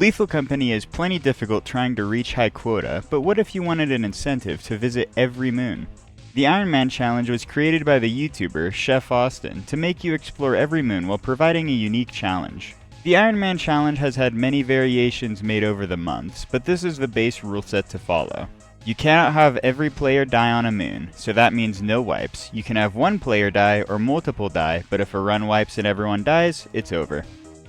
Lethal Company is plenty difficult trying to reach high quota, but what if you wanted an incentive to visit every moon? The Iron Man challenge was created by the YouTuber Chef Austin to make you explore every moon while providing a unique challenge. The Iron Man challenge has had many variations made over the months, but this is the base rule set to follow. You cannot have every player die on a moon, so that means no wipes. You can have one player die or multiple die, but if a run wipes and everyone dies, it's over.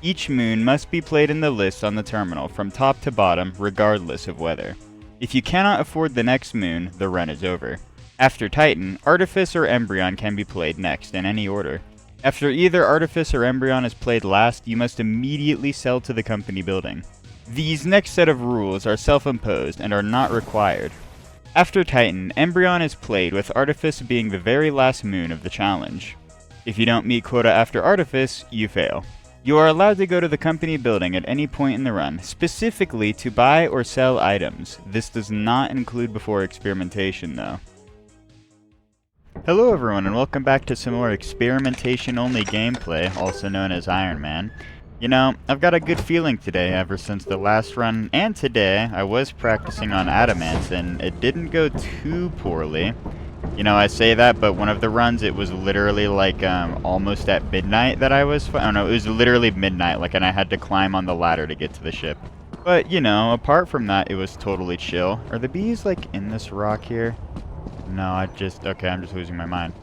Each moon must be played in the list on the terminal from top to bottom, regardless of weather. If you cannot afford the next moon, the run is over. After Titan, Artifice or Embrion can be played next in any order. After either Artifice or Embrion is played last, you must immediately sell to the company building. These next set of rules are self-imposed and are not required. After Titan, Embrion is played with Artifice being the very last moon of the challenge. If you don't meet quota after Artifice, you fail. You are allowed to go to the company building at any point in the run, specifically to buy or sell items. This does not include before Experimentation though. Hello everyone and welcome back to some more Experimentation only gameplay, also known as Iron Man. You know, I've got a good feeling today ever since the last run, and today I was practicing on Adamance and it didn't go too poorly. You know, I say that, but one of the runs, it was literally like almost at midnight that I was, oh no, it was literally midnight, like, and I had to climb on the ladder to get to the ship. But, you know, apart from that, it was totally chill. Are the bees, like, in this rock here? No, okay, I'm just losing my mind.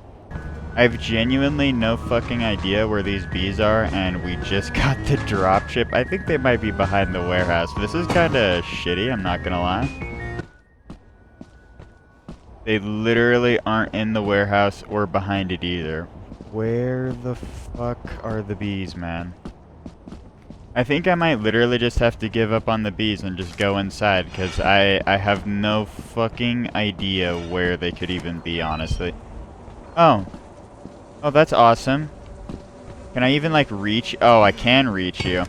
I have genuinely no fucking idea where these bees are, and we just got the dropship. I think they might be behind the warehouse. This is kinda shitty, I'm not gonna lie. They literally aren't in the warehouse or behind it either. Where the fuck are the bees, man? I think I might literally just have to give up on the bees and just go inside, because I have no fucking idea where they could even be, honestly. Oh. Oh, that's awesome. Can I even, like, reach? Oh, I can reach you.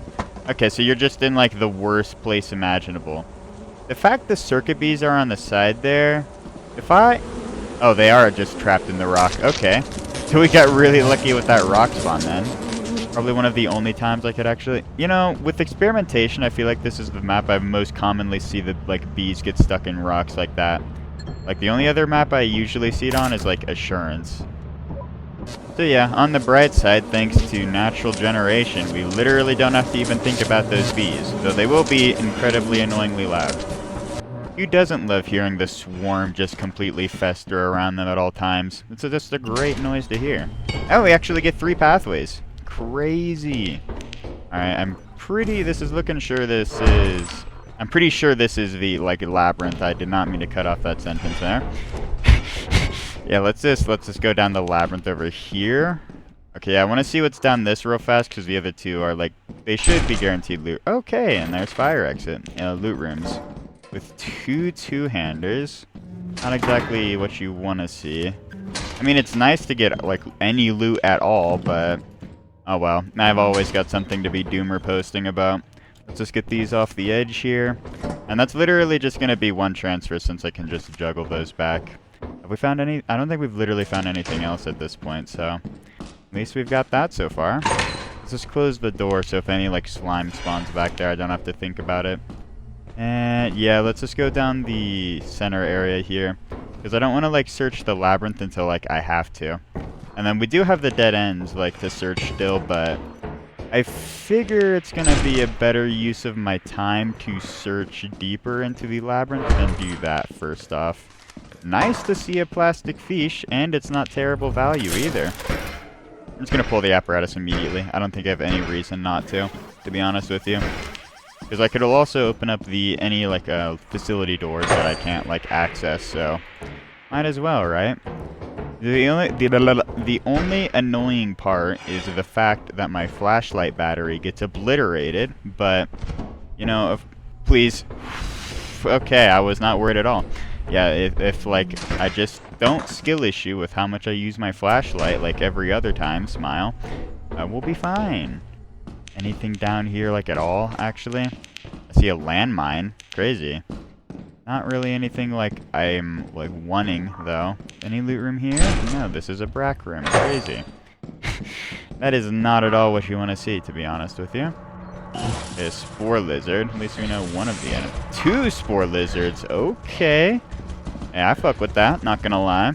Okay, so you're just in, like, the worst place imaginable. The fact the circuit bees are on the side there... Oh, they are just trapped in the rock. Okay. So we got really lucky with that rock spawn then. Probably one of the only times I could actually... You know, with Experimentation, I feel like this is the map I most commonly see the, like, bees get stuck in rocks like that. Like, the only other map I usually see it on is, like, Assurance. So yeah, on the bright side, thanks to natural generation, we literally don't have to even think about those bees, though they will be incredibly annoyingly loud. Who doesn't love hearing the swarm just completely fester around them at all times? It's just a great noise to hear. Oh, we actually get 3 pathways. Crazy. Alright, I'm pretty sure this is the, like, labyrinth. I did not mean to cut off that sentence there. Yeah, let's just go down the labyrinth over here. Okay, I want to see what's down this real fast, because the other two are, like, they should be guaranteed loot. Okay, and there's fire exit. Loot rooms. With 2 two-handers. Not exactly what you want to see. I mean, it's nice to get, like, any loot at all, but... Oh well, I've always got something to be doomer posting about. Let's just get these off the edge here. And that's literally just going to be one transfer, since I can just juggle those back. Have we found any? I don't think we've literally found anything else at this point, so... At least we've got that so far. Let's just close the door, so if any, like, slime spawns back there, I don't have to think about it. And yeah, let's just go down the center area here, because I don't want to, like, search the labyrinth until, like, I have to. And then we do have the dead ends, like, to search still, but I figure it's going to be a better use of my time to search deeper into the labyrinth than do that first off. Nice to see a plastic fish, and it's not terrible value either. I'm just going to pull the apparatus immediately. I don't think I have any reason not to be honest with you. Because I could also open up any like facility doors that I can't, like, access, so might as well, right? The only annoying part is the fact that my flashlight battery gets obliterated, but, you know, please, okay, I was not worried at all. Yeah, if like, I just don't skill issue with how much I use my flashlight, like every other time, smile, we'll be fine. Anything down here, like, at all, actually? I see a landmine. Crazy. Not really anything, like, I'm, like, wanting, though. Any loot room here? No, this is a brack room. Crazy. That is not at all what you want to see, to be honest with you. A spore lizard. At least we know one of the enemies. 2 spore lizards. Okay. Yeah, I fuck with that. Not gonna lie.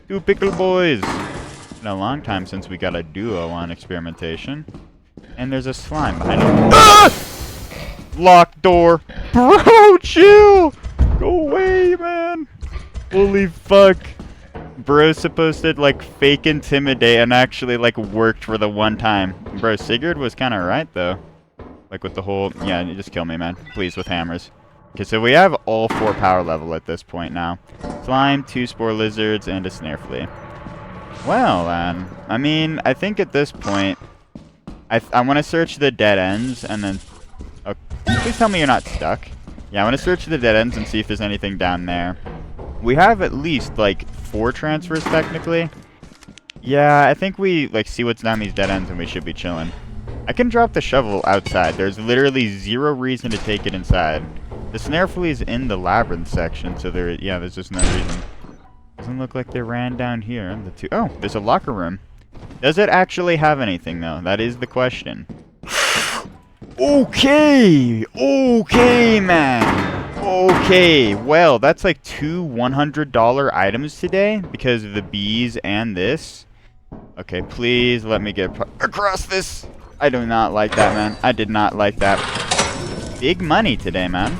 2 pickle boys. Been a long time since we got a duo on Experimentation. And there's a slime behind him. Ah! Locked door. Bro, chill. Go away, man. Holy fuck. Bro's supposed to, like, fake intimidate and actually, like, worked for the one time. Bro, Sigurd was kind of right, though. Like, with the whole... Yeah, you just kill me, man. Please, with hammers. Okay, so we have all 4 power level at this point now. Slime, 2 spore lizards, and a snare flea. Well, I mean, I think at this point... I want to search the dead ends, and then... Oh, please tell me you're not stuck. Yeah, I want to search the dead ends and see if there's anything down there. We have at least, like, 4 transfers, technically. Yeah, I think we, like, see what's down these dead ends and we should be chilling. I can drop the shovel outside. There's literally 0 reason to take it inside. The snare flea is in the labyrinth section, so there's just no reason. Doesn't look like they ran down here. Oh, there's a locker room. Does it actually have anything, though? That is the question. Okay! Okay, man! Okay, well, that's like 2 $100 items today because of the bees and this. Okay, please let me get across this. I do not like that, man. I did not like that. Big money today, man.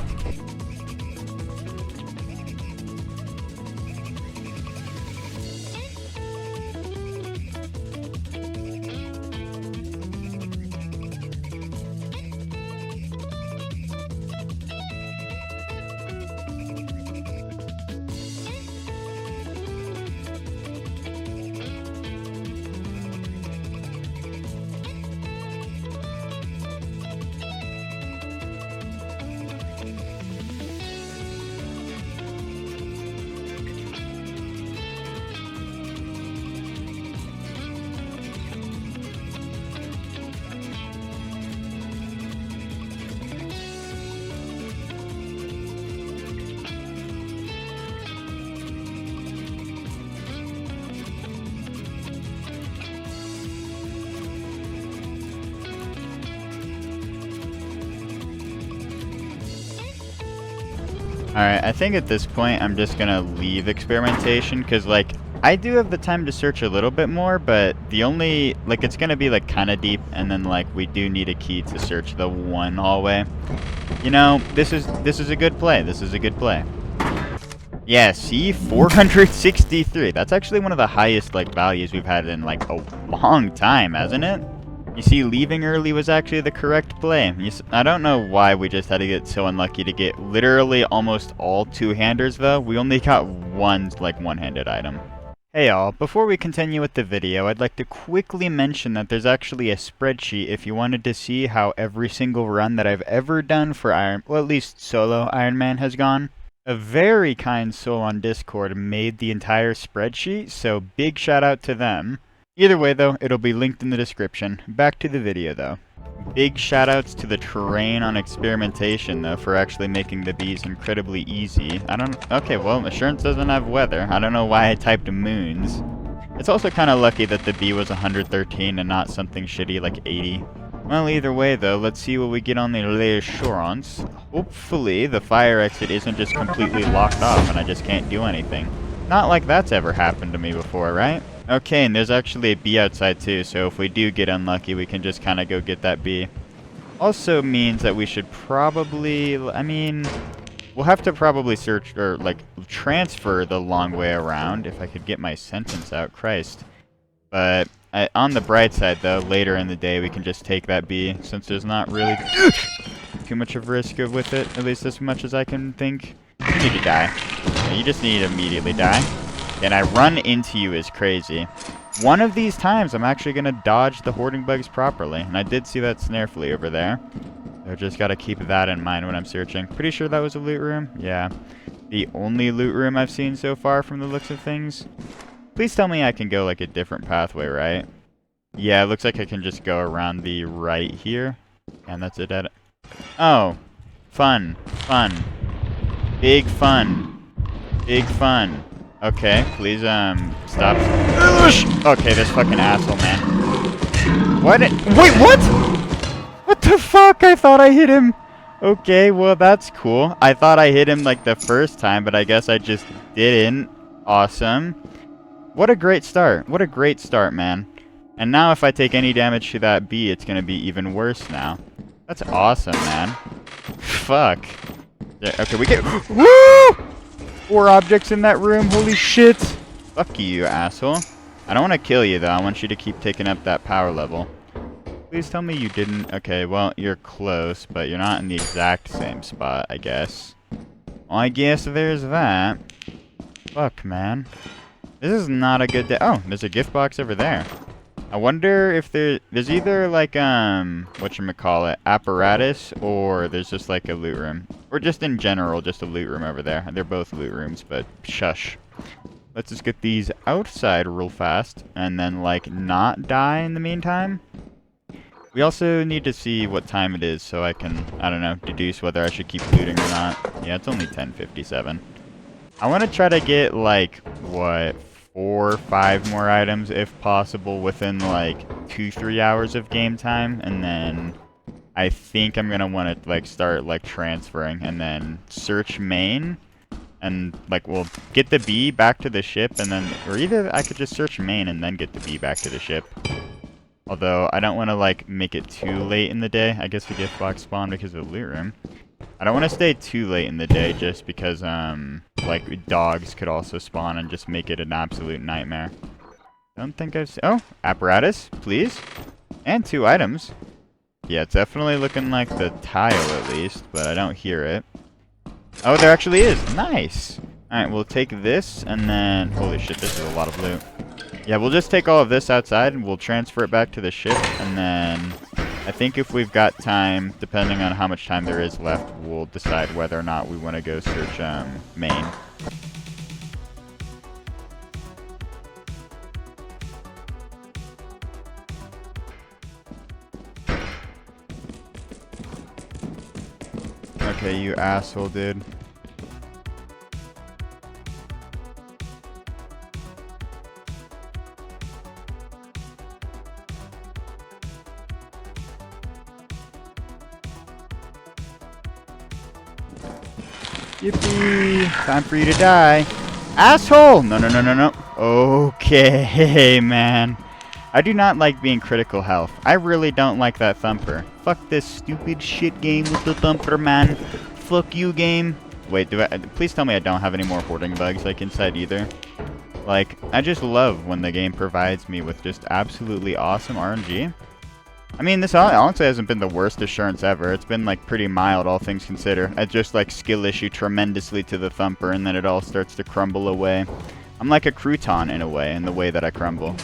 Alright, I think at this point I'm just gonna leave Experimentation, because, like, I do have the time to search a little bit more, but the only, like, it's gonna be, like, kinda deep, and then, like, we do need a key to search the one hallway. You know, this is a good play. This is a good play. Yeah, see? 463. That's actually one of the highest, like, values we've had in, like, a long time, hasn't it? You see, leaving early was actually the correct play. I don't know why we just had to get so unlucky to get literally almost all 2-handers, though. We only got one, like, one-handed item. Hey y'all, before we continue with the video, I'd like to quickly mention that there's actually a spreadsheet if you wanted to see how every single run that I've ever done for well, at least solo Iron Man has gone. A very kind soul on Discord made the entire spreadsheet, so big shout out to them. Either way, though, it'll be linked in the description. Back to the video, though. Big shoutouts to the terrain on Experimentation, though, for actually making the bees incredibly easy. Okay, well, Assurance doesn't have weather. I don't know why I typed moons. It's also kind of lucky that the bee was 113 and not something shitty like 80. Well, either way, though, let's see what we get on the L'Assurance. Hopefully, the fire exit isn't just completely locked off and I just can't do anything. Not like that's ever happened to me before, right? Okay, and there's actually a bee outside too, so if we do get unlucky, we can just kind of go get that bee. Also means that we should probably, I mean, we'll have to probably search, or like, transfer the long way around, if I could get my sentence out, Christ. But, on the bright side though, later in the day, we can just take that bee, since there's not really too much of risk with it, at least as much as I can think. You need to die. You just need to immediately die. And I run into you is crazy. One of these times, I'm actually going to dodge the hoarding bugs properly. And I did see that snare flea over there. So just got to keep that in mind when I'm searching. Pretty sure that was a loot room. Yeah. The only loot room I've seen so far from the looks of things. Please tell me I can go like a different pathway, right? Yeah, it looks like I can just go around the right here. And that's it. Oh. Fun. Fun. Big fun. Big fun. Okay, please, stop. Okay, this fucking asshole, man. What? Wait, what? What the fuck? I thought I hit him. Okay, well, that's cool. I thought I hit him like the first time, but I guess I just didn't. Awesome. What a great start. What a great start, man. And now if I take any damage to that bee, it's going to be even worse now. That's awesome, man. Fuck. Yeah, okay, we get... Woo! 4 objects in that room. Holy shit. Fuck you, asshole. I don't want to kill you, though. I want you to keep taking up that power level. Please tell me you didn't... Okay, well, you're close, but you're not in the exact same spot, I guess. Well, I guess there's that. Fuck, man. This is not a good day. Oh, there's a gift box over there. I wonder if there's either, like, whatchamacallit, apparatus, or there's just, like, a loot room. Or just in general, just a loot room over there. They're both loot rooms, but shush. Let's just get these outside real fast, and then, like, not die in the meantime. We also need to see what time it is so I can, I don't know, deduce whether I should keep looting or not. Yeah, it's only 10:57. I want to try to get, like, what, 4 or 5 more items if possible within, like, 2-3 hours of game time. And then I think I'm going to want to, like, start, like, transferring and then search main. And, like, we'll get the bee back to the ship and then, or either I could just search main and then get the bee back to the ship. Although, I don't want to, like, make it too late in the day. I guess the gift box spawned because of the loot room. I don't want to stay too late in the day just because, like, dogs could also spawn and just make it an absolute nightmare. Don't think I've... Oh, apparatus, please. And 2 items. Yeah, it's definitely looking like the tile at least, but I don't hear it. Oh, there actually is. Nice. Alright, we'll take this and then... Holy shit, this is a lot of loot. Yeah, we'll just take all of this outside and we'll transfer it back to the ship. And then I think if we've got time, depending on how much time there is left, we'll decide whether or not we want to go search main. Okay, you asshole, dude. Yippee! Time for you to die. Asshole! No, no, no, no, no. Okay, man. I do not like being critical health. I really don't like that thumper. Fuck this stupid shit game with the thumper, man. Fuck you, game. Wait, please tell me I don't have any more hoarding bugs, like, inside either. Like, I just love when the game provides me with just absolutely awesome RNG. I mean, this honestly hasn't been the worst assurance ever. It's been, like, pretty mild, all things considered. I just, like, skill issue tremendously to the thumper, and then it all starts to crumble away. I'm like a crouton, in a way, in the way that I crumble.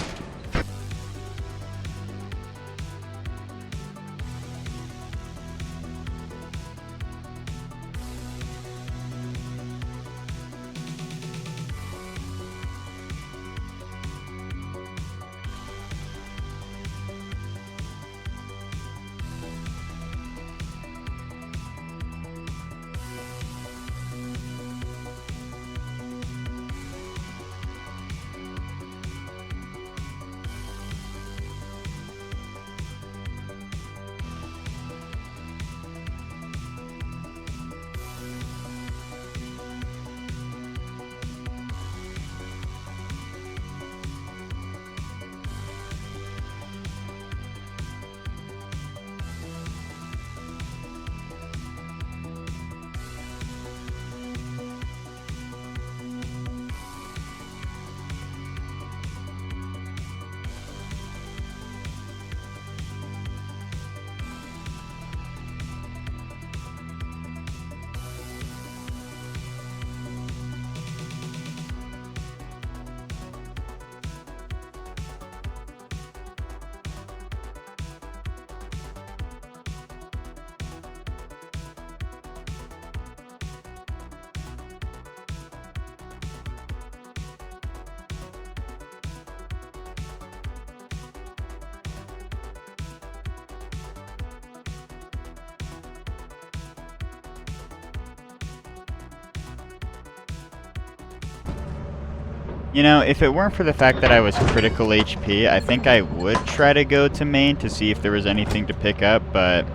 You know, if it weren't for the fact that I was critical HP, I think I would try to go to main to see if there was anything to pick up, but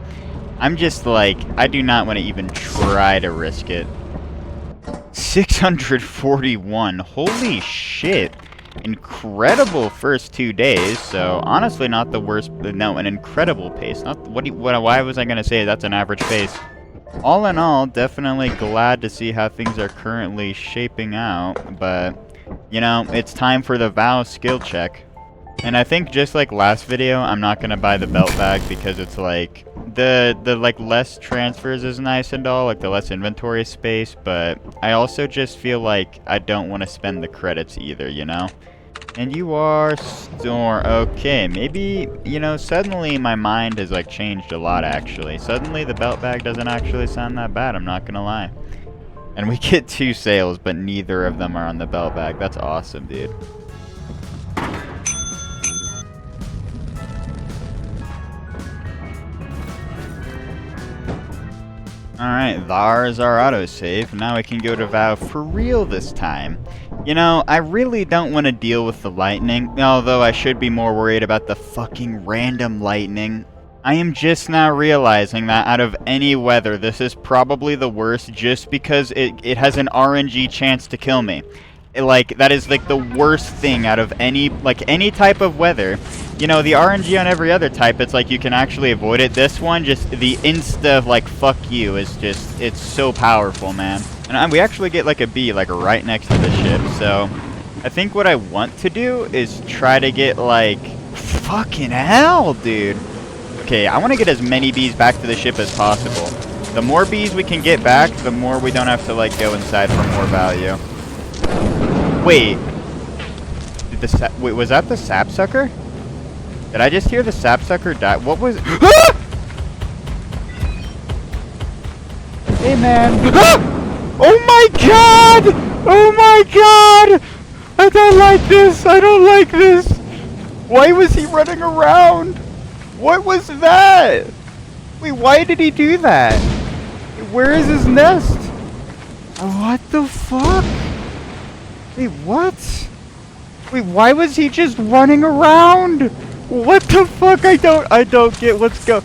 I'm just like, I do not want to even try to risk it. 641. Holy shit. Incredible first 2 days, so honestly not the worst, no, an incredible pace. Not why was I going to say that's an average pace? All in all, definitely glad to see how things are currently shaping out, but you know, it's time for the Vow skill check. And I think just like last video, I'm not going to buy the belt bag because it's like the like less transfers is nice and all, like the less inventory space, but I also just feel like I don't want to spend the credits either, you know? And you are store. Okay, maybe, you know, suddenly my mind has like changed a lot actually. Suddenly the belt bag doesn't actually sound that bad, I'm not going to lie. And we get 2 sales, but neither of them are on the belt bag. That's awesome, dude. Alright, there's our autosave. Now we can go to Vow for real this time. You know, I really don't want to deal with the lightning, although I should be more worried about the fucking random lightning. I am just now realizing that out of any weather, this is probably the worst just because it has an RNG chance to kill me. Like, that is like the worst thing out of any type of weather. You know, the RNG on every other type, it's like you can actually avoid it. This one, just the insta of like, fuck you, is just, it's so powerful, man. And we actually get like a B, like right next to the ship, so I think what I want to do is try to get like, fucking hell, dude. Okay, I want to get as many bees back to the ship as possible. The more bees we can get back, the more we don't have to like go inside for more value. Wait, wait, was that the sapsucker? Did I just hear the sapsucker die? What was? Hey, man! Oh my god! Oh my god! I don't like this! I don't like this! Why was he running around? What was that? Wait, why did he do that? Where is his nest? What the fuck? Wait, what? Wait, why was he just running around? What the fuck? I don't get what's go.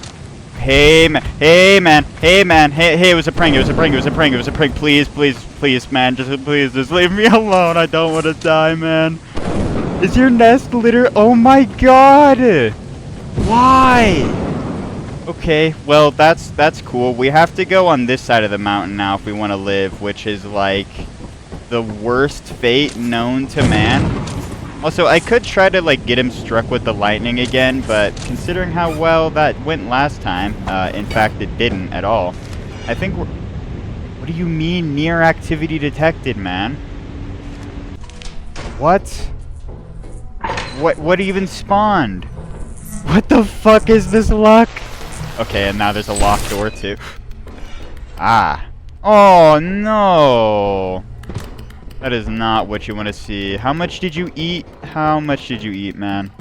Hey man, hey man, hey man, hey, it was a prank, it was a prank, it was a prank, it was a prank. Please, please, please, man, please, just leave me alone. I don't want to die, man. Is your nest litter? Oh my god. Why? Okay, well, that's cool. We have to go on this side of the mountain now if we want to live, which is like the worst fate known to man. Also, I could try to like get him struck with the lightning again, but considering how well that went last time, in fact it didn't at all, I think we're... What do you mean near activity detected, man? What? What even spawned? What the fuck is this luck? Okay, and now there's a locked door too. Ah. Oh no. That is not what you want to see. How much did you eat? How much did you eat, man?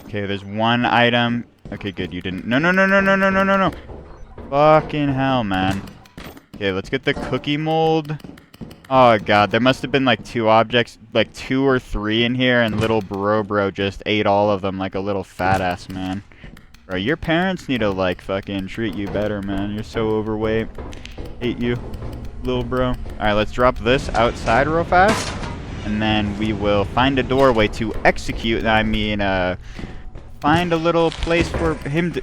Okay, there's one item. Okay, good, you didn't. No, no, no, no, no, no, no, no, no. Fucking hell, man. Okay, let's get the cookie mold. Oh, God, there must have been, like, 2 objects, like, 2 or 3 in here, and little bro just ate all of them like a little fat-ass man. Bro, your parents need to, like, fucking treat you better, man. You're so overweight. Hate you, little bro. Alright, let's drop this outside real fast, and then we will find a doorway to execute. I mean, find a little place for him to...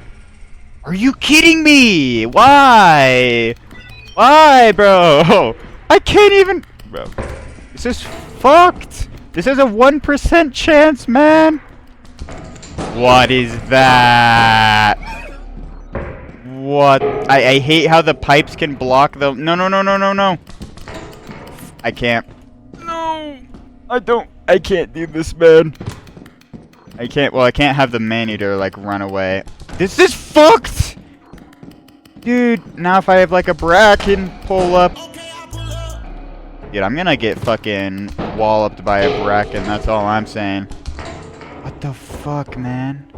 Are you kidding me? Why? Why, bro? I can't even... Bro, this is fucked. This is a 1% chance, man. What is that? What? I hate how the pipes can block the... No, no, no, no, no, no. I can't. No. I can't do this, man. I can't... Well, I can't have the man-eater, like, run away. This is fucked! Dude, now if I have, like, a bracken pull up... Dude, I'm gonna get fucking walloped by a bracken, that's all I'm saying. What the fuck, man?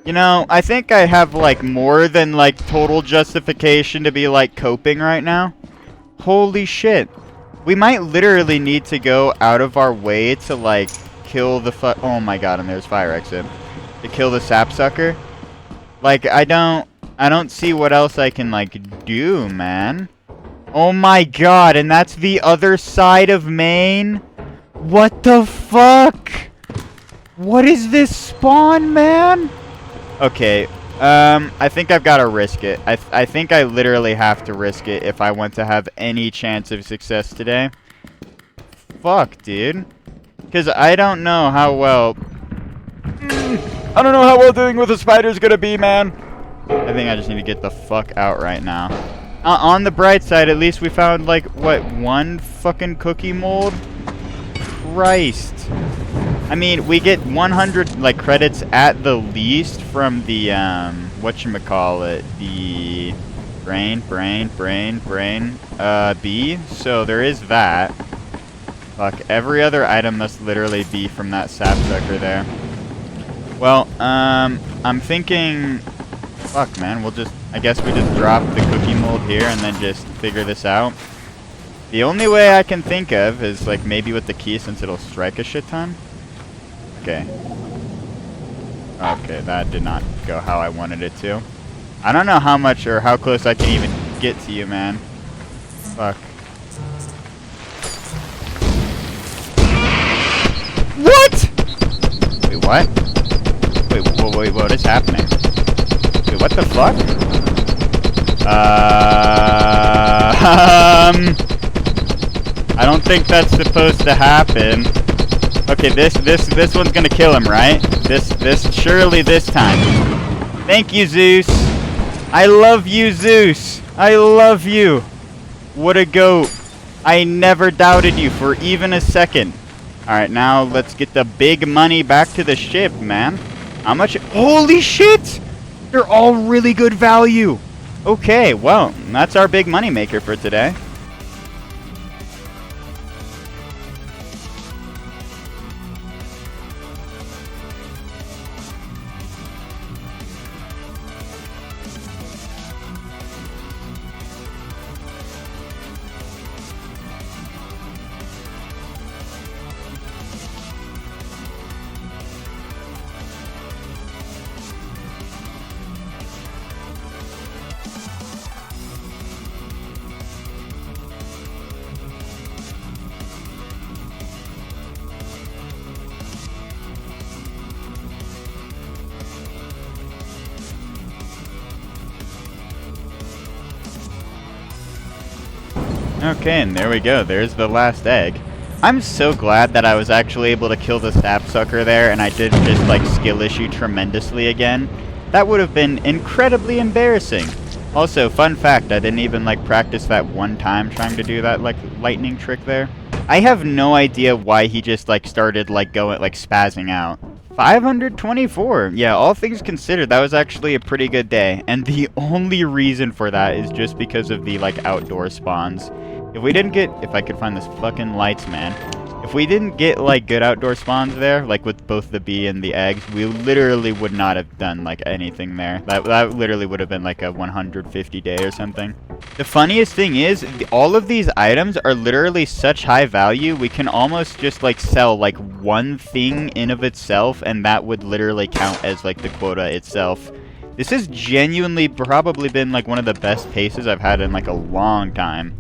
You know, I think I have, like, more than, like, total justification to be, like, coping right now. Holy shit. We might literally need to go out of our way to, like, kill the oh my god, and there's fire exit. To kill the sapsucker. Like, I don't see what else I can, like, do, man. Oh my god, and that's the other side of Maine? What the fuck? What is this spawn, man? Okay, I think I've got to risk it. I think I literally have to risk it if I want to have any chance of success today. Fuck, dude. Because I don't know how well... I don't know how well dealing with a spider is gonna be, man. I think I just need to get the fuck out right now. On the bright side, at least we found, like, what, one fucking cookie mold? Christ. I mean, we get 100, like, credits at the least from the, whatchamacallit, the brain, bee. So there is that. Fuck, every other item must literally be from that sapsucker there. Well, I'm thinking, fuck, man, I guess we just drop the cookie mold here and then just figure this out. The only way I can think of is, like, maybe with the key since it'll strike a shit ton. Okay. Okay, that did not go how I wanted it to. I don't know how much or how close I can even get to you, man. Fuck. What? Wait, what? Wait, what is happening? Wait, what the fuck? I don't think that's supposed to happen. Okay, this one's gonna kill him, right? Surely this time. Thank you, Zeus. I love you, Zeus. I love you. What a goat. I never doubted you for even a second. Alright, now let's get the big money back to the ship, man. How much? Holy shit! They're all really good value. Okay, well, that's our big money maker for today. Okay, and there we go. There's the last egg. I'm so glad that I was actually able to kill the sapsucker there and I didn't just, like, skill issue tremendously again. That would have been incredibly embarrassing. Also, fun fact, I didn't even, like, practice that one time trying to do that, like, lightning trick there. I have no idea why he just, like, started, like, going, like, spazzing out. 524. Yeah, all things considered, that was actually a pretty good day. And the only reason for that is just because of the, like, outdoor spawns. If we didn't get... If I could find this fucking lights, man. If we didn't get, like, good outdoor spawns there, like with both the bee and the eggs, we literally would not have done, like, anything there. That literally would have been, like, a 150 day or something. The funniest thing is, all of these items are literally such high value, we can almost just, like, sell, like, one thing in of itself, and that would literally count as, like, the quota itself. This has genuinely probably been, like, one of the best paces I've had in, like, a long time.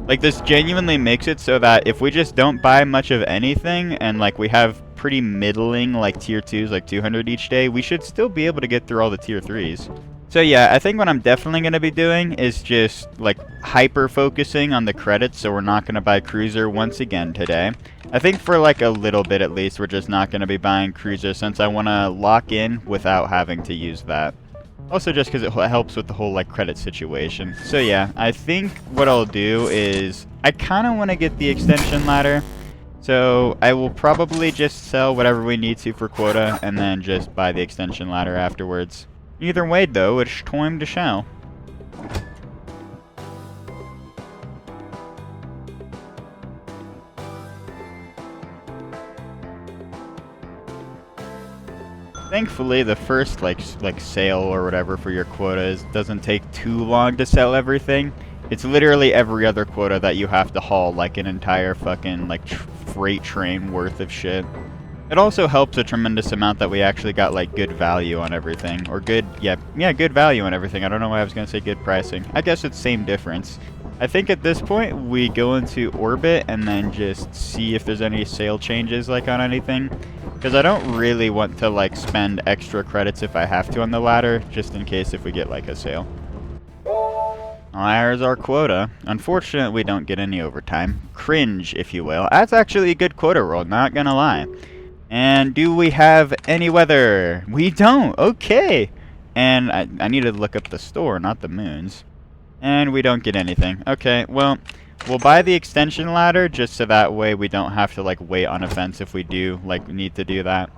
Like, this genuinely makes it so that if we just don't buy much of anything, and, like, we have pretty middling, like, tier 2s, like 200 each day, we should still be able to get through all the tier 3s. So yeah, I think what I'm definitely going to be doing is just, like, hyper-focusing on the credits, so we're not going to buy Cruiser once again today. I think for, like, a little bit at least, we're just not going to be buying Cruiser, since I want to lock in without having to use that. Also just because it helps with the whole, like, credit situation. So yeah, I think what I'll do is, I kind of want to get the extension ladder. So I will probably just sell whatever we need to for quota, and then just buy the extension ladder afterwards. Either way though, it's time to show. Thankfully, the first like sale or whatever for your quotas doesn't take too long to sell everything. It's literally every other quota that you have to haul like an entire fucking like freight train worth of shit. It also helps a tremendous amount that we actually got like good value on everything, or good, yeah, good value on everything. I don't know why I was gonna say good pricing. I guess it's same difference. I think at this point we go into orbit and then just see if there's any sale changes like on anything, because I don't really want to like spend extra credits if I have to on the ladder, just in case if we get like a sale. Well, there's our quota. Unfortunately, we don't get any overtime. Cringe, if you will. That's actually a good quota roll, not gonna lie. And do we have any weather? We don't. Okay. And I need to look up the store, not the moons. And we don't get anything. Okay, well, we'll buy the extension ladder just so that way we don't have to like wait on a fence if we do like need to do that.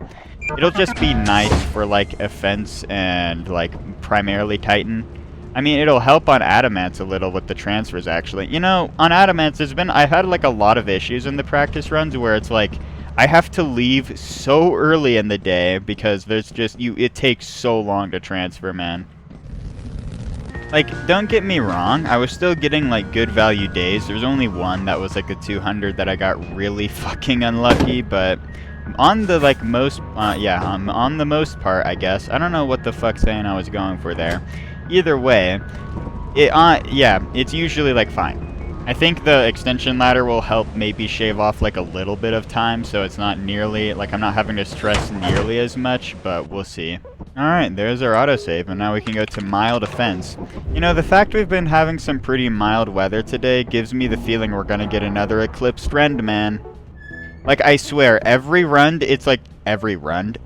It'll just be nice for like a fence and like primarily Titan. I mean, it'll help on Adamance a little with the transfers actually. You know, on Adamance I've had like a lot of issues in the practice runs where it's like I have to leave so early in the day because there's just it takes so long to transfer, man. Like, don't get me wrong, I was still getting like good value days. There's only one that was like a 200 that I got really fucking unlucky, but on the like most on the most part, I guess. I don't know what the fuck saying I was going for there. Either way, it's usually like fine. I think the extension ladder will help maybe shave off like a little bit of time, so it's not nearly, like I'm not having to stress nearly as much, but we'll see. Alright, there's our autosave, and now we can go to mild offense. You know, the fact we've been having some pretty mild weather today gives me the feeling we're gonna get another eclipsed Rend, man. Like, I swear, every run, it's like chillin',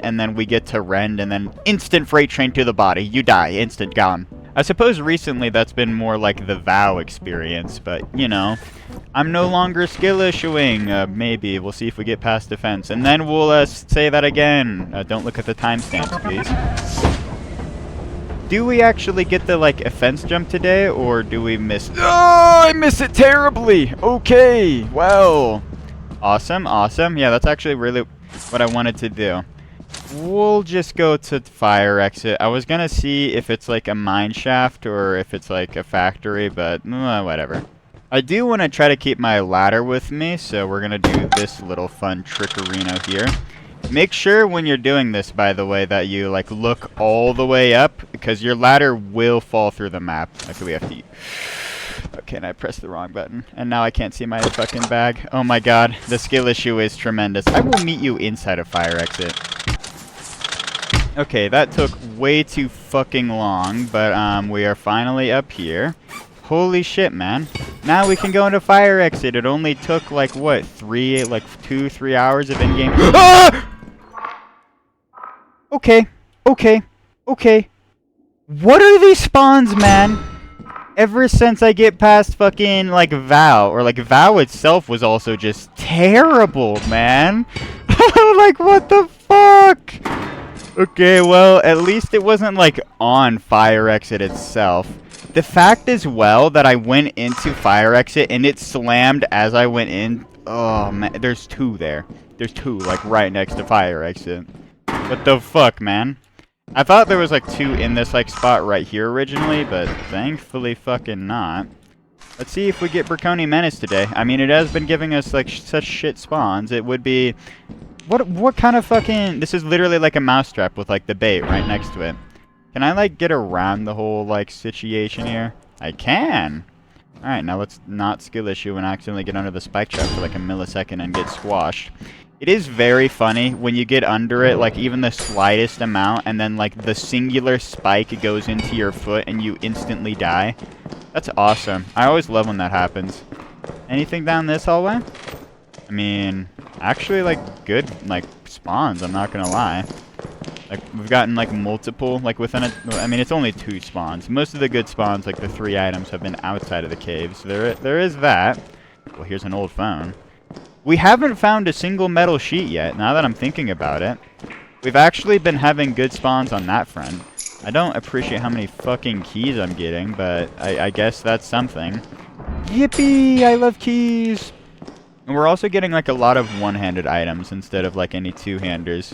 and then we get to Rend, and then instant freight train to the body. You die, instant gone. I suppose recently that's been more like the VOW experience, but, you know, I'm no longer skill issuing. Maybe. We'll see if we get past defense. And then we'll say that again. Don't look at the timestamps, please. Do we actually get the, like, offense jump today, or do we miss... Oh, I miss it terribly! Okay, well... Awesome, awesome. Yeah, that's actually really what I wanted to do. We'll just go to fire exit. I was gonna see if it's like a mine shaft or if it's like a factory, but whatever. I do want to try to keep my ladder with me, so we're gonna do this little fun trickerino here. Make sure when you're doing this, by the way, that you like look all the way up, because your ladder will fall through the map. Okay, we have to... Okay, and I pressed the wrong button, and now I can't see my fucking bag. Oh my god, the skill issue is tremendous. I will meet you inside of fire exit. Okay, that took way too fucking long, but we are finally up here. Holy shit, man. Now we can go into fire exit. It only took like what, 2-3 hours of in-game. Ah! Okay. What are these spawns, man? Ever since I get past fucking like VOW, or like VOW itself was also just terrible, man. Like, what the fuck? Okay, well, at least it wasn't, like, on fire exit itself. The fact as well that I went into fire exit and it slammed as I went in. Oh, man, there's two there. There's two, like, right next to fire exit. What the fuck, man? I thought there was, like, two in this, like, spot right here originally, but thankfully fucking not. Let's see if we get Braconi Menace today. I mean, it has been giving us, like, such shit spawns. It would be... What kind of fucking... This is literally like a mousetrap with, like, the bait right next to it. Can I, like, get around the whole, like, situation here? I can! Alright, now let's not skill issue and accidentally get under the spike trap for, like, a millisecond and get squashed. It is very funny when you get under it, like, even the slightest amount, and then, like, the singular spike goes into your foot and you instantly die. That's awesome. I always love when that happens. Anything down this hallway? I mean... Actually, like, good, like, spawns, I'm not gonna lie. Like, we've gotten, like, multiple, like, within a... I mean, it's only 2 spawns. Most of the good spawns, like, the 3 items, have been outside of the caves. So there is that. Well, here's an old phone. We haven't found a single metal sheet yet, now that I'm thinking about it. We've actually been having good spawns on that front. I don't appreciate how many fucking keys I'm getting, but I guess that's something. Yippee! I love keys! And we're also getting, like, a lot of one-handed items instead of, like, any two-handers.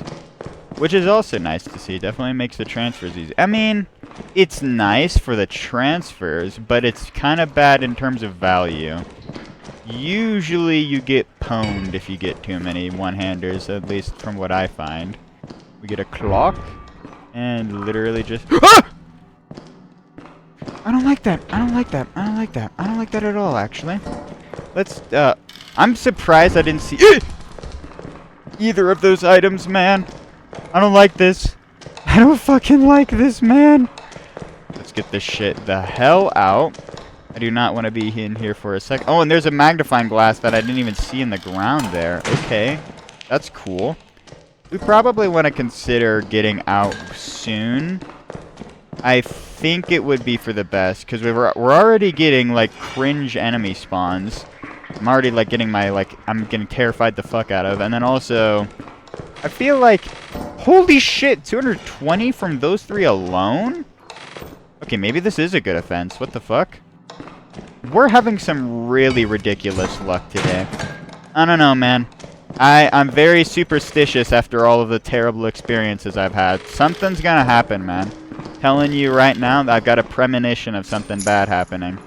which is also nice to see. Definitely makes the transfers easy. I mean, it's nice for the transfers, but it's kind of bad in terms of value. Usually you get pwned if you get too many one-handers, at least from what I find. We get a clock, and literally just... Ah! I don't like that. I don't like that. I don't like that. I don't like that at all, actually. Let's, I'm surprised I didn't see either of those items, man. I don't like this. I don't fucking like this, man. Let's get this shit the hell out. I do not want to be in here for a second. Oh, and there's a magnifying glass that I didn't even see in the ground there. Okay. That's cool. We probably want to consider getting out soon. I think it would be for the best, because we're already getting, like, cringe enemy spawns. I'm already, like, getting my, like, I'm getting terrified the fuck out of. And then also, I feel like, holy shit, 220 from those three alone? Okay, maybe this is a good offense. What the fuck? We're having some really ridiculous luck today. I don't know, man. I'm very superstitious after all of the terrible experiences I've had. Something's gonna happen, man. Telling you right now, I've got a premonition of something bad happening.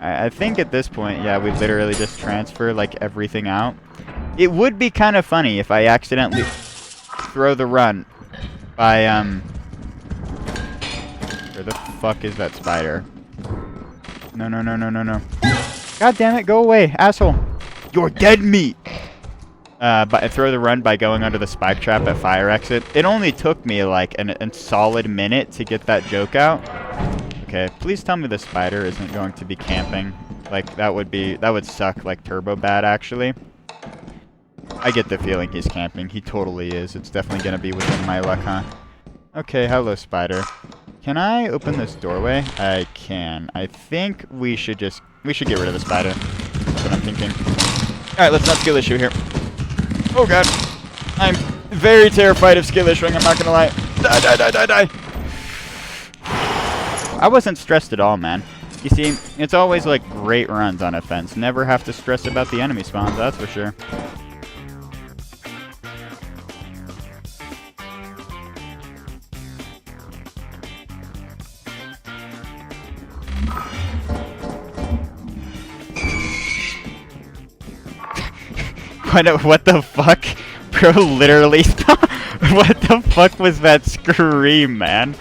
I think at this point, yeah, we literally just transfer, like, everything out. It would be kind of funny if I accidentally throw the run by, where the fuck is that spider? No, no, no, no, no, no. God damn it, go away, asshole. You're dead meat. But I throw the run by going under the spike trap at fire exit. It only took me like a solid minute to get that joke out. Okay, please tell me the spider isn't going to be camping. Like, that would suck like turbo bad, actually. I get the feeling he's camping. He totally is. It's definitely gonna be within my luck, huh? Okay, hello, spider. Can I open this doorway? I can. I think we should get rid of the spider. That's what I'm thinking. Alright, let's not skill issue here. Oh god. I'm very terrified of skill issuing, I'm not gonna lie. Die, die, die, die, die. I wasn't stressed at all, man. You see, it's always like great runs on offense. Never have to stress about the enemy spawns, that's for sure. What the fuck? Bro, literally. What the fuck was that scream, man?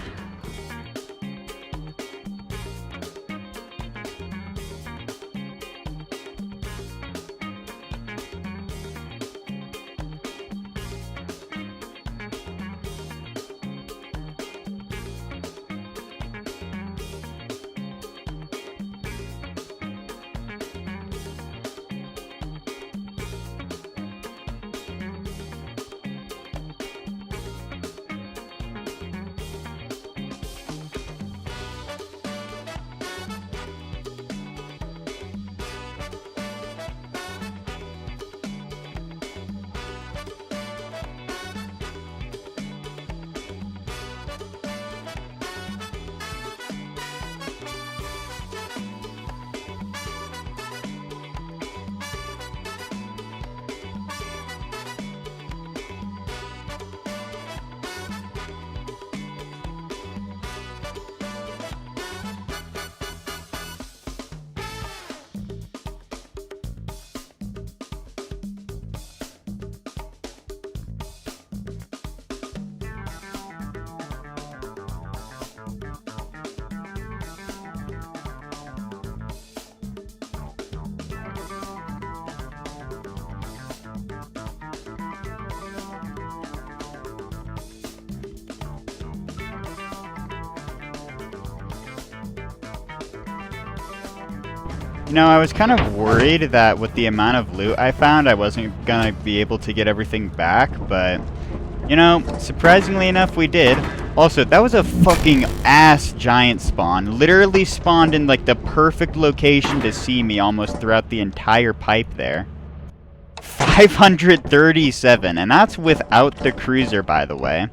You know, I was kind of worried that with the amount of loot I found, I wasn't gonna be able to get everything back, but, you know, surprisingly enough, we did. Also, that was a fucking ass giant spawn. Literally spawned in, like, the perfect location to see me almost throughout the entire pipe there. 537, and that's without the cruiser, by the way.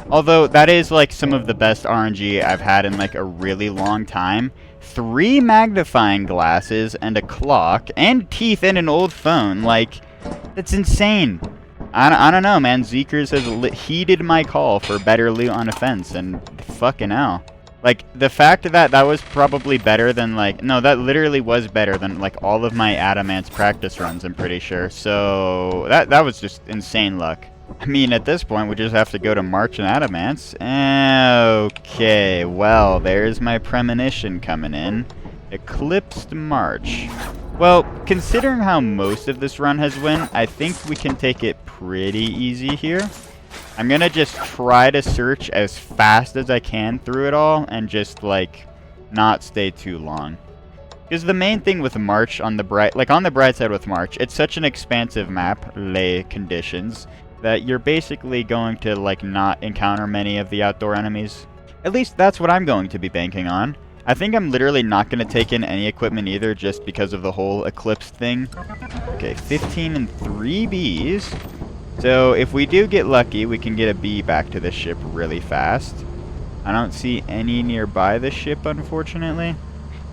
Although, that is, like, some of the best RNG I've had in, like, a really long time. 3 magnifying glasses and a clock and teeth and an old phone. Like, that's insane. I don't know, man. Zeekers has heeded my call for better loot on offense, and fucking hell. Like, the fact that that was probably better than, like... No, that literally was better than, like, all of my Adamance practice runs, I'm pretty sure. So, that was just insane luck. I mean, at this point, we just have to go to March and Adamance. Okay, well, there's my premonition coming in. Eclipsed March. Well, considering how most of this run has went, I think we can take it pretty easy here. I'm gonna just try to search as fast as I can through it all and just, like, not stay too long. Because the main thing with March on the bright side with March, it's such an expansive map, lay conditions, that you're basically going to, like, not encounter many of the outdoor enemies. At least that's what I'm going to be banking on. I think I'm literally not going to take in any equipment either, just because of the whole Eclipse thing. Okay, 15 and 3 Bs. So if we do get lucky, we can get a B back to the ship really fast. I don't see any nearby the ship, unfortunately.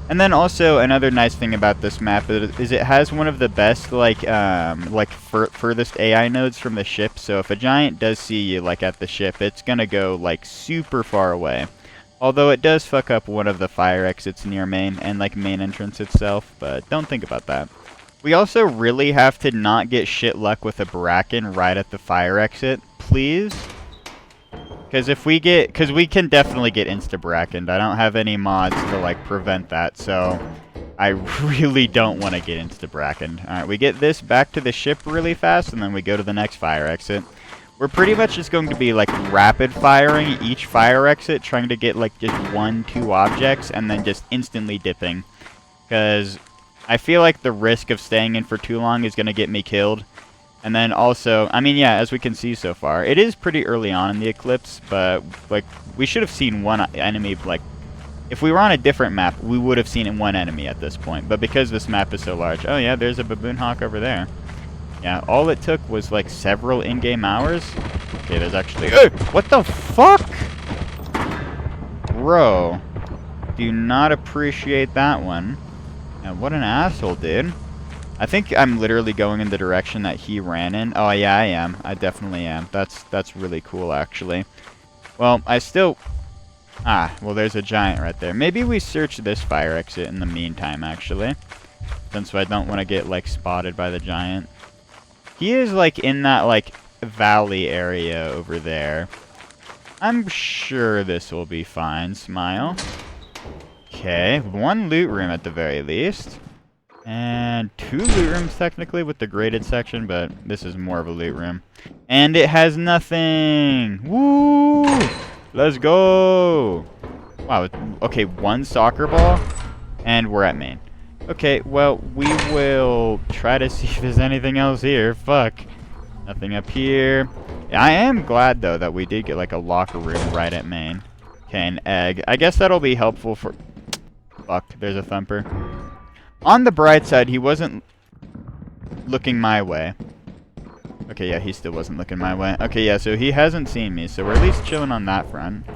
And then also, another nice thing about this map is it has one of the best, furthest AI nodes from the ship. So if a giant does see you, like, at the ship, it's going to go, like, super far away. Although it does fuck up one of the fire exits near main and, like, main entrance itself, but don't think about that. We also really have to not get shit luck with a Bracken right at the fire exit, please. Because we can definitely get insta-brackened. I don't have any mods to, like, prevent that, so I really don't want to get insta-brackened. Alright, we get this back to the ship really fast, and then we go to the next fire exit. We're pretty much just going to be, like, rapid firing each fire exit, trying to get, like, just 1-2 objects, and then just instantly dipping. Because I feel like the risk of staying in for too long is going to get me killed. And then also, I mean, yeah, as we can see so far, it is pretty early on in the Eclipse, but, like, we should have seen one enemy, like, if we were on a different map, we would have seen one enemy at this point. But because this map is so large, oh yeah, there's a baboon hawk over there. Yeah, all it took was, like, several in-game hours. Okay, there's actually... Hey, what the fuck? Bro. Do not appreciate that one. And what an asshole, dude. I think I'm literally going in the direction that he ran in. Oh, yeah, I am. I definitely am. That's really cool, actually. Well, I still... Ah, well, there's a giant right there. Maybe we search this fire exit in the meantime, actually. Since I don't want to get, like, spotted by the giant. He is, like, in that, like, valley area over there. I'm sure this will be fine. Smile. Okay, 1 loot room at the very least. And 2 loot rooms, technically, with the graded section, but this is more of a loot room. And it has nothing! Woo! Let's go! Wow, okay, 1 soccer ball, and we're at main. Okay, well, we will try to see if there's anything else here. Fuck. Nothing up here. I am glad, though, that we did get, like, a locker room right at main. Okay, an egg. I guess that'll be helpful for... Fuck, there's a thumper. On the bright side, he wasn't looking my way. Okay, yeah, he still wasn't looking my way. Okay, yeah, so he hasn't seen me, so we're at least chilling on that front.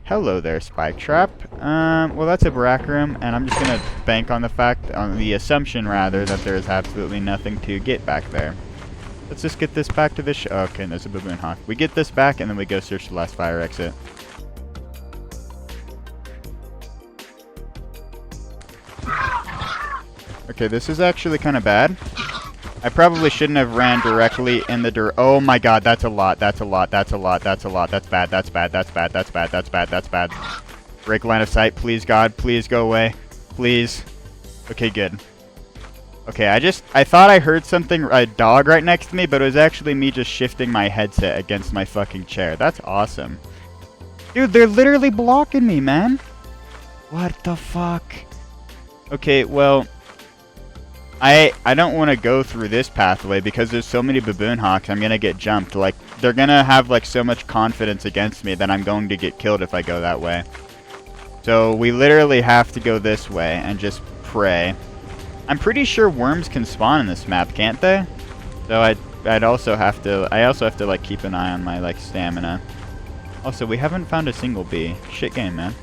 Hello there, Spike Trap. Well, that's a Brack room, and I'm just gonna bank on the assumption, rather, that there is absolutely nothing to get back there. Let's just get this back to the okay, and there's a baboon hawk. We get this back, and then we go search the last fire exit. Okay, this is actually kind of bad. I probably shouldn't have ran directly in the oh my god, that's a lot, that's a lot, that's a lot, that's a lot, that's bad, that's bad, that's bad, that's bad, that's bad, that's bad. Break line of sight, please God, please go away. Please. Okay, good. Okay, I thought I heard something, a dog right next to me, but it was actually me just shifting my headset against my fucking chair. That's awesome. Dude, they're literally blocking me, man. What the fuck? Okay, well... I don't want to go through this pathway because there's so many baboon hawks. I'm going to get jumped. Like, they're going to have, like, so much confidence against me that I'm going to get killed if I go that way. So we literally have to go this way and just pray. I'm pretty sure worms can spawn in this map, can't they? So I also have to like keep an eye on my like stamina. Also, we haven't found a single bee. Shit game, man.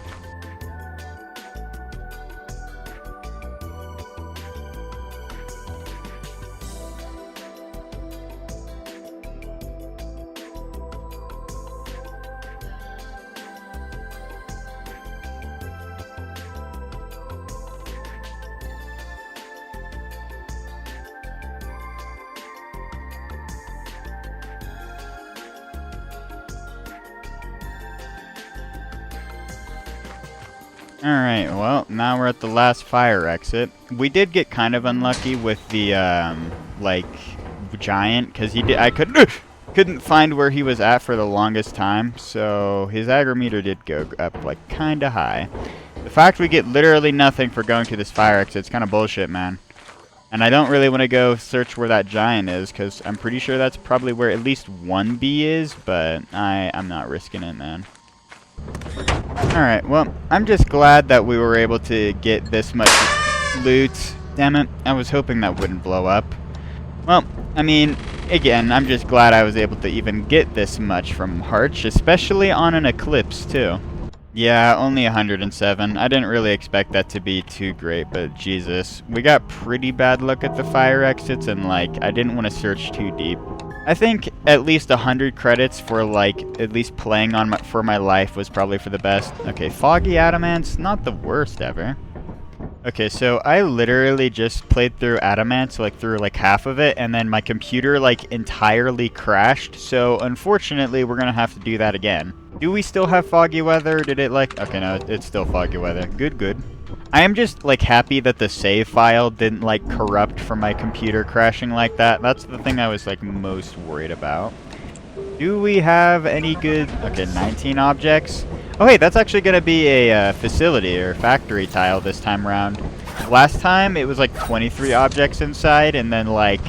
Alright, well, now we're at the last fire exit. We did get kind of unlucky with the, like, giant, because I couldn't find where he was at for the longest time, so his aggro meter did go up, like, kind of high. The fact we get literally nothing for going to this fire exit is kind of bullshit, man. And I don't really want to go search where that giant is, because I'm pretty sure that's probably where at least one bee is, but I'm not risking it, man. Alright, well, I'm just glad that we were able to get this much loot. Damn it, I was hoping that wouldn't blow up. Well, I mean, again, I'm just glad I was able to even get this much from Harch, especially on an eclipse, too. Yeah, only 107. I didn't really expect that to be too great, but Jesus. We got pretty bad luck at the fire exits, and, like, I didn't want to search too deep. I think at least 100 credits for, like, at least playing on for my life was probably for the best. Okay, Foggy Adamance, not the worst ever. Okay, so I literally just played through Adamance, like, through, like, half of it, and then my computer, like, entirely crashed, so unfortunately we're gonna have to do that again. Do we still have foggy weather? Did it, like... Okay, no, it's still foggy weather. Good, good. I am just, like, happy that the save file didn't, like, corrupt from my computer crashing like that. That's the thing I was, like, most worried about. Do we have any good... Okay, 19 objects. Oh, hey, that's actually going to be a facility or factory tile this time around. Last time, it was, like, 23 objects inside, and then, like,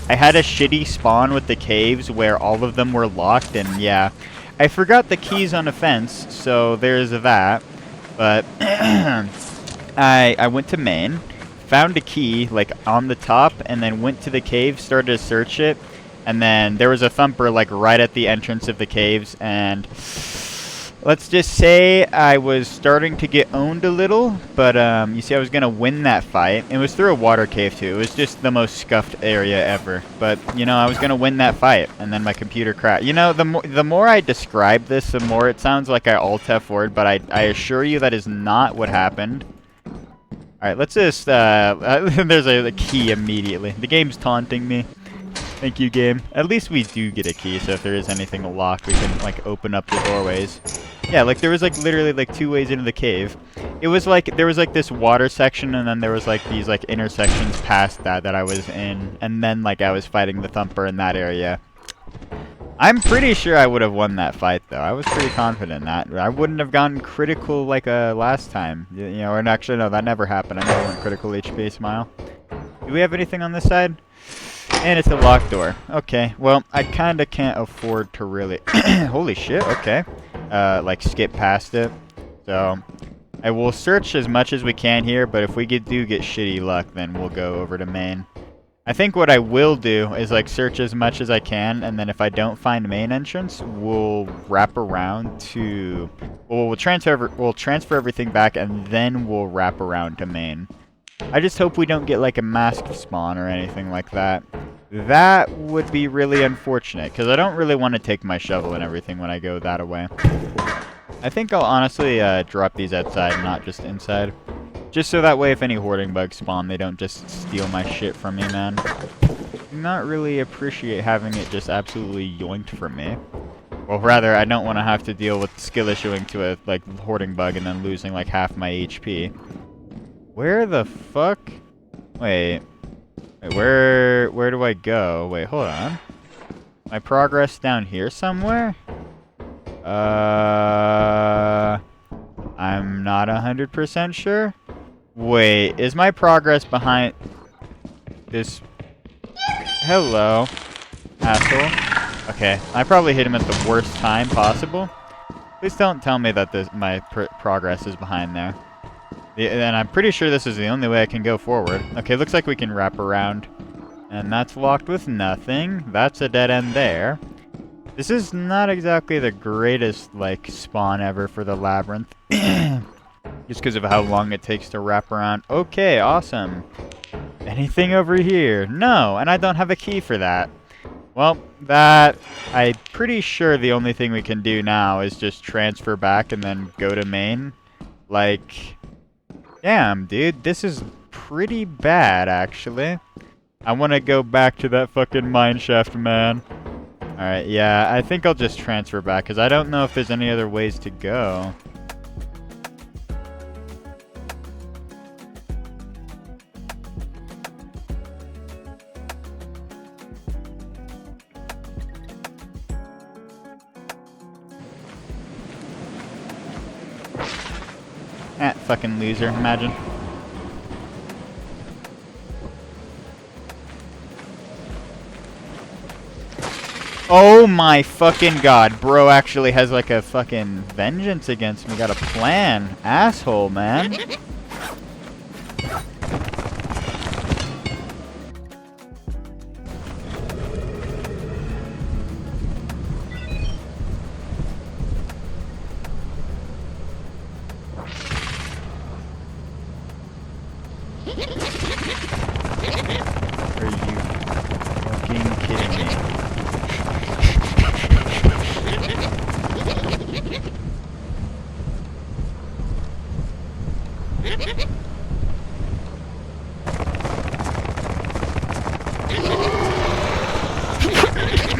I had a shitty spawn with the caves where all of them were locked, and, yeah. I forgot the keys on a fence, so there's that. But... I went to main, found a key, like, on the top, and then went to the cave, started to search it, and then there was a thumper, like, right at the entrance of the caves, and let's just say I was starting to get owned a little, but, you see, I was going to win that fight. It was through a water cave, too. It was just the most scuffed area ever, but, you know, I was going to win that fight, and then my computer crashed. You know, the more I describe this, the more it sounds like I alt F-word, but I assure you that is not what happened. Alright, let's just, there's a key immediately. The game's taunting me. Thank you, game. At least we do get a key, so if there is anything locked, we can, like, open up the doorways. Yeah, like, there was, like, literally, like, 2 ways into the cave. It was, like, there was, like, this water section, and then there was, like, these, like, intersections past that I was in. And then, like, I was fighting the thumper in that area. I'm pretty sure I would have won that fight, though. I was pretty confident in that. I wouldn't have gone critical like last time. You know, and actually, no, that never happened. I never went critical HP smile. Do we have anything on this side? And it's a locked door. Okay, well, I kind of can't afford to really... Holy shit, okay. Like, skip past it. So, I will search as much as we can here, but if we do get shitty luck, then we'll go over to main. I think what I will do is, like, search as much as I can, and then if I don't find main entrance, we'll wrap around to... Well, we'll transfer everything back, and then we'll wrap around to main. I just hope we don't get, like, a masked spawn or anything like that. That would be really unfortunate, because I don't really want to take my shovel and everything when I go that away. I think I'll honestly drop these outside, not just inside. Just so that way if any hoarding bugs spawn, they don't just steal my shit from me, man. Do not really appreciate having it just absolutely yoinked from me. Well, rather, I don't want to have to deal with skill issuing to a, like, hoarding bug and then losing, like, half my HP. Where the fuck? Wait, where do I go? Wait, hold on. My progress down here somewhere? I'm not 100% sure. Wait, is my progress behind this? Hello, asshole. Okay, I probably hit him at the worst time possible. Please don't tell me that my progress is behind there. And I'm pretty sure this is the only way I can go forward. Okay, looks like we can wrap around. And that's locked with nothing. That's a dead end there. This is not exactly the greatest, like, spawn ever for the labyrinth. Just because of how long it takes to wrap around. Okay, awesome. Anything over here? No, and I don't have a key for that. Well, I'm pretty sure the only thing we can do now is just transfer back and then go to main. Like, damn, dude, this is pretty bad, actually. I want to go back to that fucking mineshaft, man. Alright, yeah, I think I'll just transfer back, because I don't know if there's any other ways to go. fucking loser, imagine. Oh my fucking god, bro actually has like a fucking vengeance against me. Got a plan. Asshole, man. Are you fucking kidding me?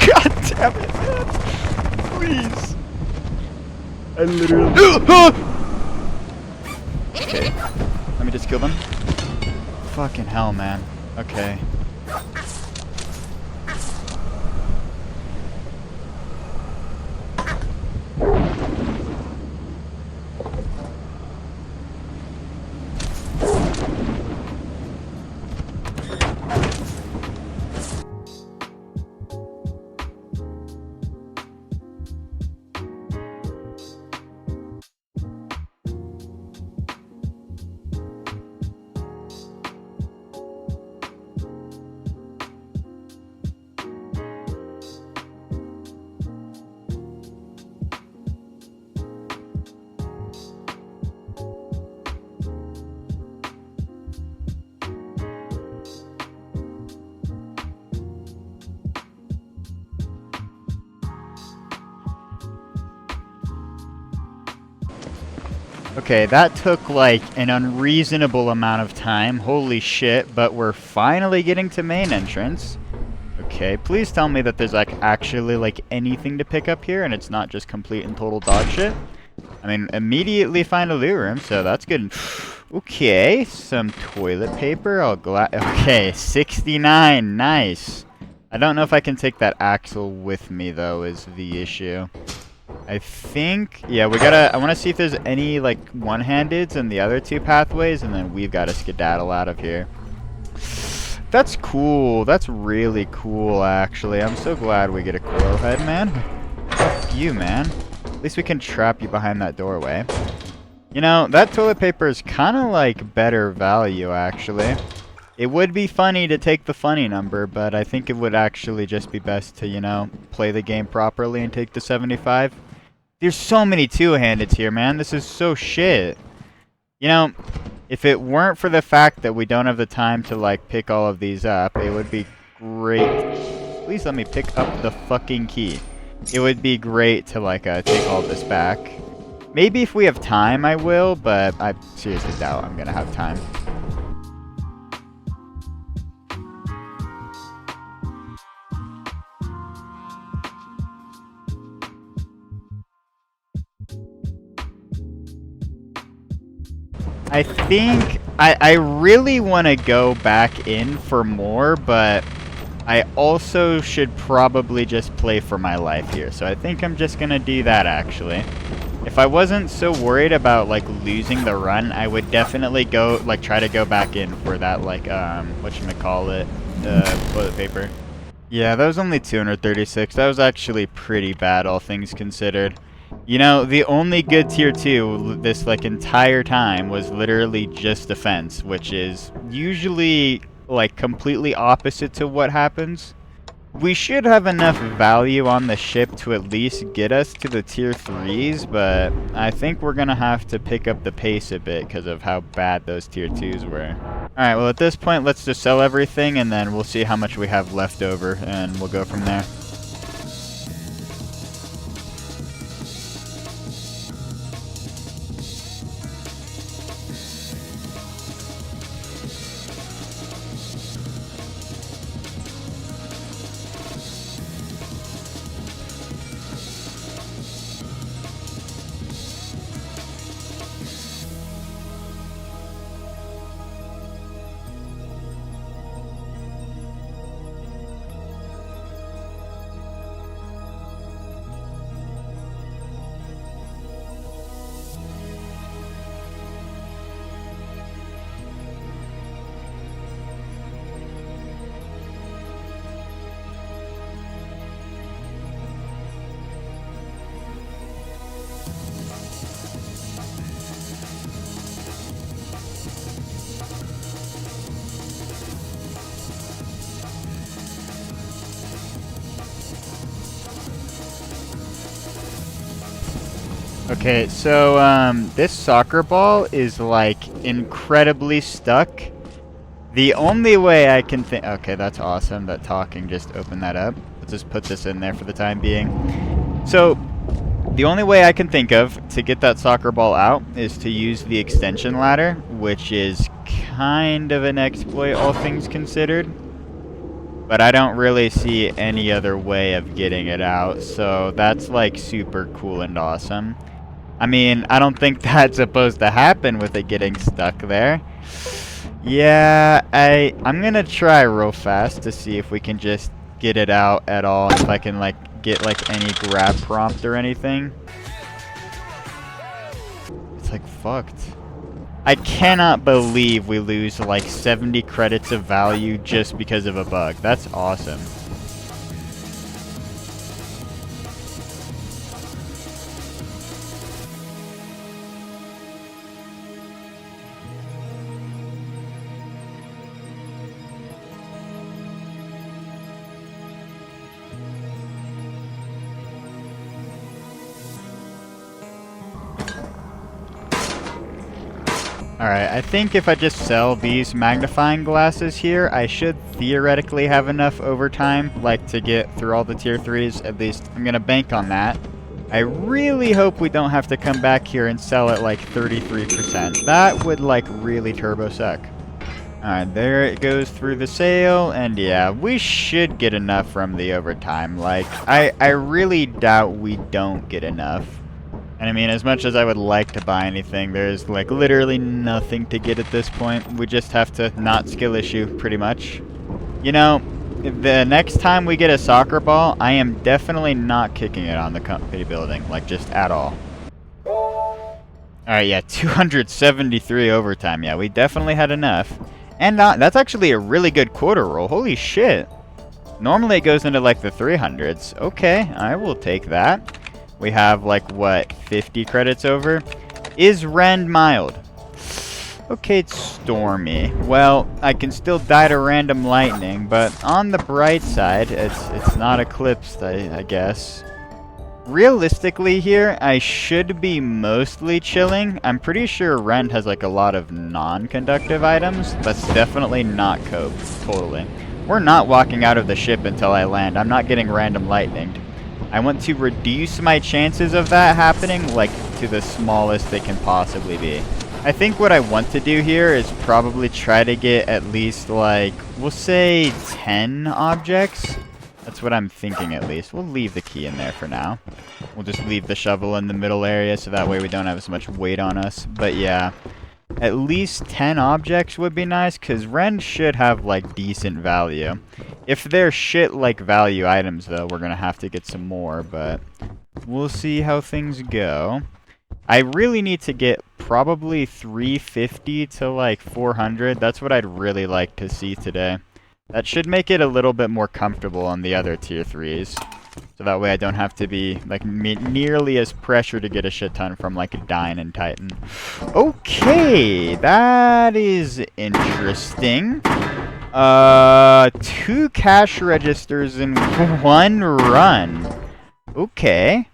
God damn it, man. Please. I literally... Okay. Let me just kill them. Fucking hell, man. Okay. Okay, that took like an unreasonable amount of time. Holy shit, but we're finally getting to main entrance. Okay, please tell me that there's like actually like anything to pick up here and it's not just complete and total dog shit. I mean, immediately find a loot room, so that's good. Okay, some toilet paper. Okay, 69, nice. I don't know if I can take that axle with me though, is the issue. I think, yeah, I want to see if there's any, like, one-handeds in the other two pathways, and then we've got to skedaddle out of here. That's cool. That's really cool, actually. I'm so glad we get a coil head, man. Fuck you, man. At least we can trap you behind that doorway. You know, that toilet paper is kind of, like, better value, actually. It would be funny to take the funny number, but I think it would actually just be best to, you know, play the game properly and take the 75. There's so many two-handeds here, man. This is so shit. You know, if it weren't for the fact that we don't have the time to, like, pick all of these up, it would be great. Please let me pick up the fucking key. It would be great to, like, take all this back. Maybe if we have time, I will, but I seriously doubt I'm gonna have time. I think I really want to go back in for more, but I also should probably just play for my life here. So I think I'm just going to do that, actually. If I wasn't so worried about, like, losing the run, I would definitely go, like, try to go back in for that, like, whatchamacallit, toilet paper. Yeah, that was only 236. That was actually pretty bad, all things considered. You know, the only good tier 2 this, like, entire time was literally just defense, which is usually, like, completely opposite to what happens. We should have enough value on the ship to at least get us to the tier 3s, but I think we're gonna have to pick up the pace a bit because of how bad those tier 2s were. Alright, well, at this point, let's just sell everything, and then we'll see how much we have left over, and we'll go from there. Okay, so this soccer ball is like incredibly stuck. The only way I can think... Okay, that's awesome. That talking just opened that up. Let's just put this in there for the time being. So, the only way I can think of to get that soccer ball out is to use the extension ladder, which is kind of an exploit, all things considered. But I don't really see any other way of getting it out, so that's like super cool and awesome. I mean, I don't think that's supposed to happen with it getting stuck there. Yeah, I'm gonna try real fast to see if we can just get it out at all, if I can like get like any grab prompt or anything. It's like fucked. I cannot believe we lose like 70 credits of value just because of a bug. That's awesome. Alright, I think if I just sell these magnifying glasses here, I should theoretically have enough overtime, like to get through all the tier 3s. At least I'm gonna bank on that. I really hope we don't have to come back here and sell at like 33%. That would like really turbo suck. Alright, there it goes through the sale, and yeah, we should get enough from the overtime. Like, I really doubt we don't get enough. And I mean, as much as I would like to buy anything, there's like literally nothing to get at this point. We just have to not skill issue, pretty much. You know, the next time we get a soccer ball, I am definitely not kicking it on the company building, like just at all. Alright, yeah, 273 overtime. Yeah, we definitely had enough. And that's actually a really good quarter roll. Holy shit. Normally it goes into like the 300s. Okay, I will take that. We have, like, what, 50 credits over? Is Rend mild? Okay, it's stormy. Well, I can still die to random lightning, but on the bright side, it's not eclipsed, I guess. Realistically here, I should be mostly chilling. I'm pretty sure Rend has, like, a lot of non-conductive items. That's definitely not cope, totally. We're not walking out of the ship until I land. I'm not getting random lightninged. I want to reduce my chances of that happening, like, to the smallest they can possibly be. I think what I want to do here is probably try to get at least, like, we'll say 10 objects. That's what I'm thinking, at least. We'll leave the key in there for now. We'll just leave the shovel in the middle area, so that way we don't have as much weight on us. But yeah, at least 10 objects would be nice, because Rend should have, like, decent value. If they're shit like value items, though, we're going to have to get some more, but we'll see how things go. I really need to get probably 350 to like 400. That's what I'd really like to see today. That should make it a little bit more comfortable on the other tier 3s. So that way I don't have to be like nearly as pressured to get a shit ton from like Dine and Titan. Okay, that is interesting. 2 cash registers in 1 run. Okay.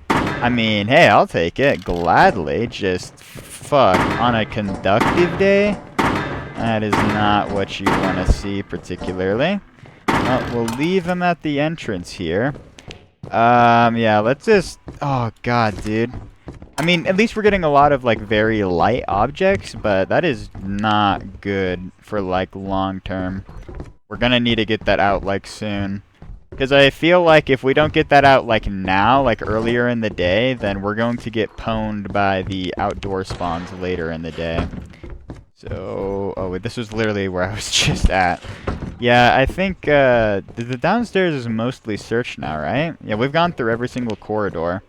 I mean, hey, I'll take it gladly. Just fuck, on a conductive day? That is not what you want to see particularly. We'll leave them at the entrance here. Yeah, let's just... Oh, God, dude. I mean, at least we're getting a lot of, like, very light objects, but that is not good for, like, long term. We're gonna need to get that out, like, soon. Because I feel like if we don't get that out, like, now, like, earlier in the day, then we're going to get pwned by the outdoor spawns later in the day. So... Oh, wait, this was literally where I was just at. Yeah, I think, the downstairs is mostly searched now, right? Yeah, we've gone through every single corridor.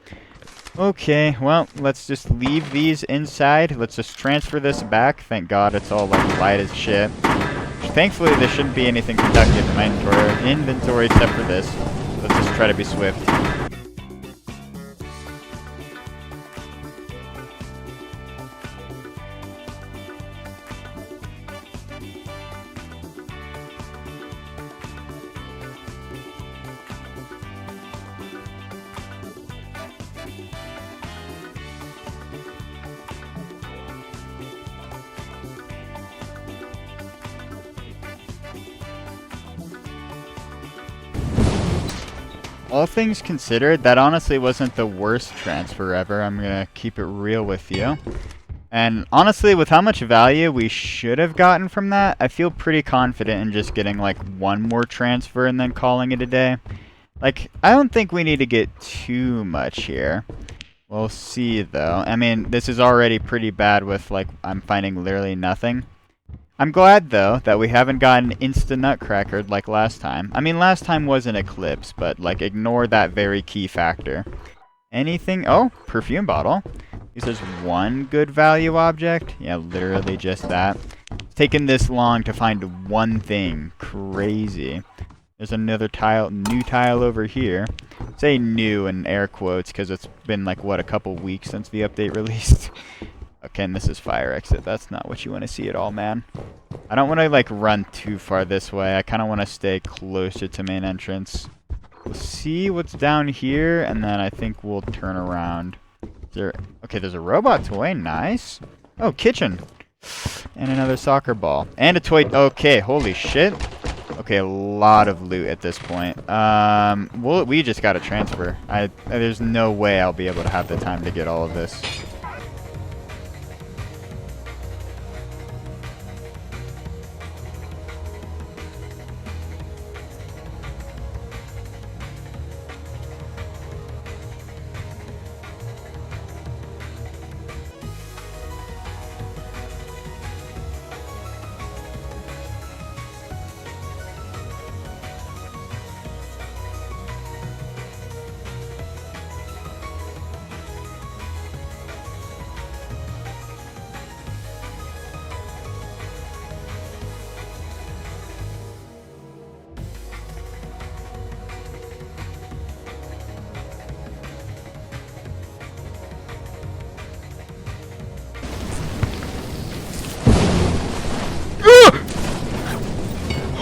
Okay, well, let's just leave these inside. Let's just transfer this back. Thank God it's all, like, light as shit. Thankfully, there shouldn't be anything conductive in my inventory except for this. Let's just try to be swift. all things considered, that honestly wasn't the worst transfer ever. I'm gonna keep it real with you. And honestly, with how much value we should have gotten from that, I feel pretty confident in just getting like one more transfer and then calling it a day. Like, I don't think we need to get too much here. We'll see though. I mean, this is already pretty bad with like, I'm finding literally nothing. I'm glad, though, that we haven't gotten insta-nutcrackered like last time. I mean, last time was an eclipse, but, like, ignore that very key factor. Anything? Oh, perfume bottle. Is there one good value object? Yeah, literally just that. It's taken this long to find one thing. Crazy. There's another tile, new tile over here. Say new in air quotes, because it's been, like, what, a couple weeks since the update released? Okay, and this is fire exit. That's not what you want to see at all, man. I don't want to, like, run too far this way. I kind of want to stay closer to main entrance. We'll see what's down here, and then I think we'll turn around. Okay, there's a robot toy. Nice. Oh, kitchen. And another soccer ball. And a toy. Okay, holy shit. Okay, a lot of loot at this point. We just got to transfer. There's no way I'll be able to have the time to get all of this.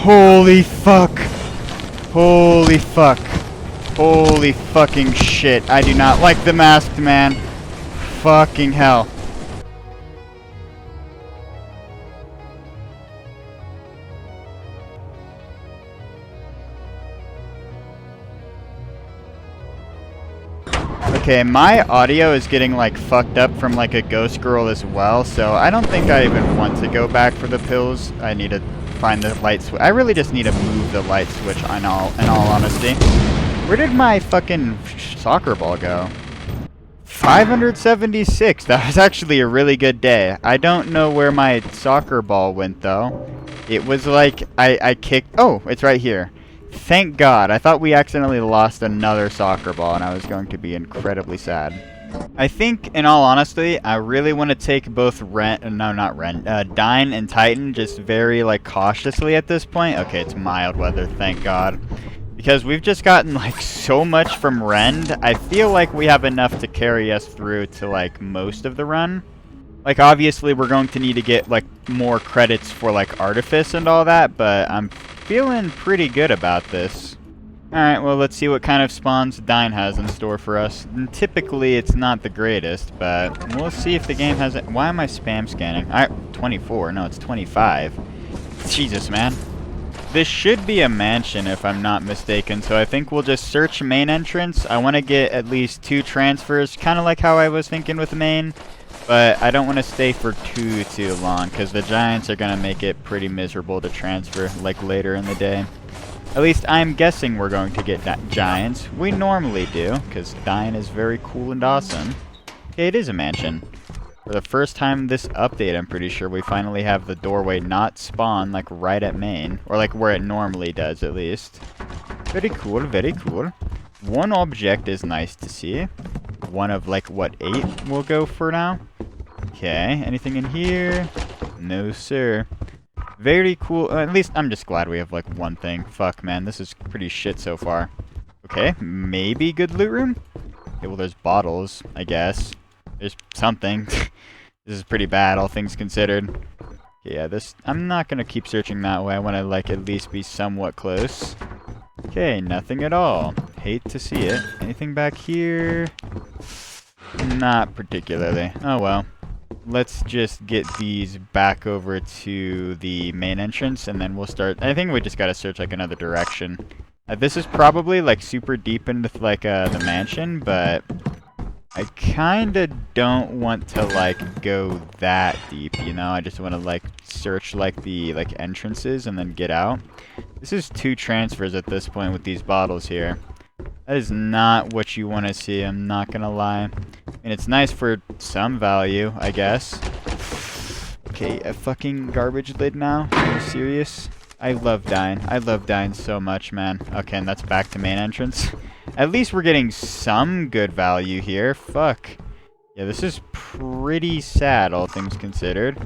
Holy fuck. Holy fuck. Holy fucking shit. I do not like the masked man. Fucking hell. Okay, my audio is getting like fucked up from like a ghost girl as well, so I don't think I even want to go back for the pills. I need to find the light switch. I really just need to move the light switch in all honesty. Where did my fucking soccer ball go? 576. That was actually a really good day. I don't know where my soccer ball went though. It was like I kicked. Oh, it's right here. Thank God. I thought we accidentally lost another soccer ball and I was going to be incredibly sad. I think, in all honesty, I really want to take both Dine and Titan just very, like, cautiously at this point. Okay, it's mild weather, thank God. Because we've just gotten, like, so much from Rend, I feel like we have enough to carry us through to, like, most of the run. Like, obviously, we're going to need to get, like, more credits for, like, Artifice and all that, but I'm feeling pretty good about this. Alright, well, let's see what kind of spawns Dine has in store for us. And typically, it's not the greatest, but we'll see if the game has it. Why am I spam scanning? Alright, 24. No, it's 25. Jesus, man. This should be a mansion, if I'm not mistaken, so I think we'll just search main entrance. I want to get at least 2 transfers, kind of like how I was thinking with main, but I don't want to stay for too long, because the Giants are going to make it pretty miserable to transfer, like, later in the day. At least I'm guessing we're going to get Giants. We normally do, because Dine is very cool and awesome. Okay, it is a mansion. For the first time this update, I'm pretty sure we finally have the doorway not spawn, like, right at main. Or, like, where it normally does, at least. Very cool, very cool. One object is nice to see. One of, like, what, 8 we'll go for now? Okay, anything in here? No, sir. Very cool. At least I'm just glad we have, like, one thing. Fuck, man. This is pretty shit so far. Okay, maybe good loot room? Okay, well, there's bottles, I guess. There's something. This is pretty bad, all things considered. Yeah, this... I'm not gonna keep searching that way. I want to, like, at least be somewhat close. Okay, nothing at all. Hate to see it. Anything back here? Not particularly. Oh, well. Let's just get these back over to the main entrance, and then we'll start... I think we just gotta search, like, another direction. This is probably like super deep into like the mansion, but I kinda don't want to like go that deep, you know? I just want to like search like the like entrances and then get out. This is 2 transfers at this point with these bottles here. That is not what you want to see, I'm not gonna lie. And it's nice for some value, I guess. Okay, a fucking garbage lid now? Are you serious? I love Dine. I love Dine so much, man. Okay, and that's back to main entrance. At least we're getting some good value here. Fuck. Yeah, this is pretty sad, all things considered.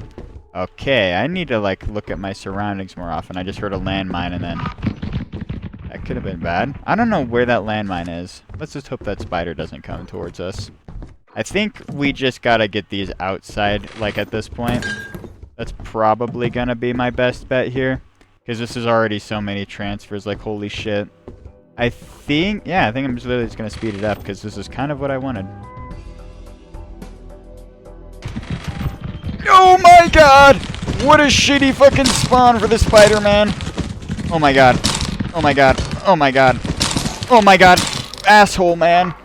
Okay, I need to, like, look at my surroundings more often. I just heard a landmine and then... That could have been bad. I don't know where that landmine is. Let's just hope that spider doesn't come towards us. I think we just gotta get these outside, like, at this point. That's probably gonna be my best bet here. Because this is already so many transfers, like, holy shit. I think I'm just literally just gonna speed it up, because this is kind of what I wanted. Oh my god! What a shitty fucking spawn for the Spider-Man! Oh my god. Oh my god. Oh my god. Oh my god! Asshole, man!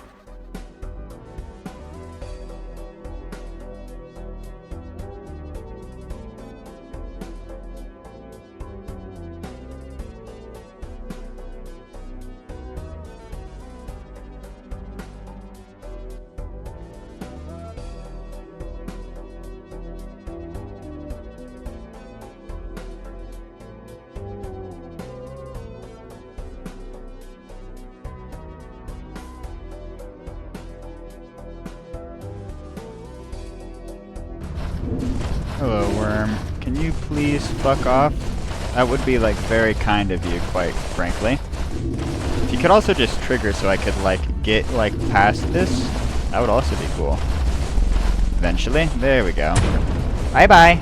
Hello, worm. Can you please fuck off? That would be, like, very kind of you, quite frankly. If you could also just trigger so I could, like, get, like, past this, that would also be cool. Eventually. There we go. Bye-bye!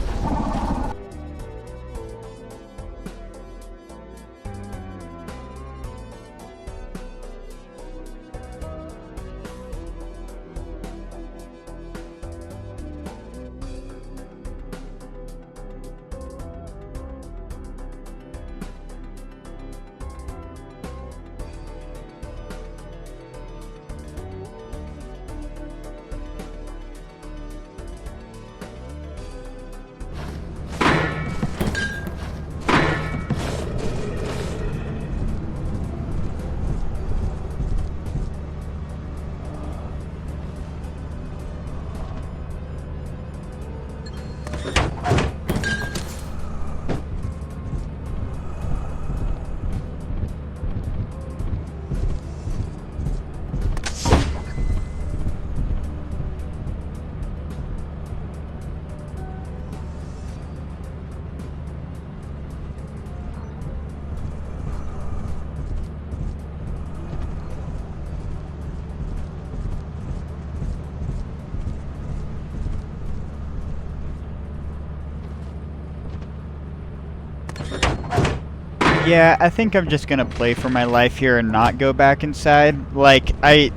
Yeah, I think I'm just gonna play for my life here and not go back inside. Like, I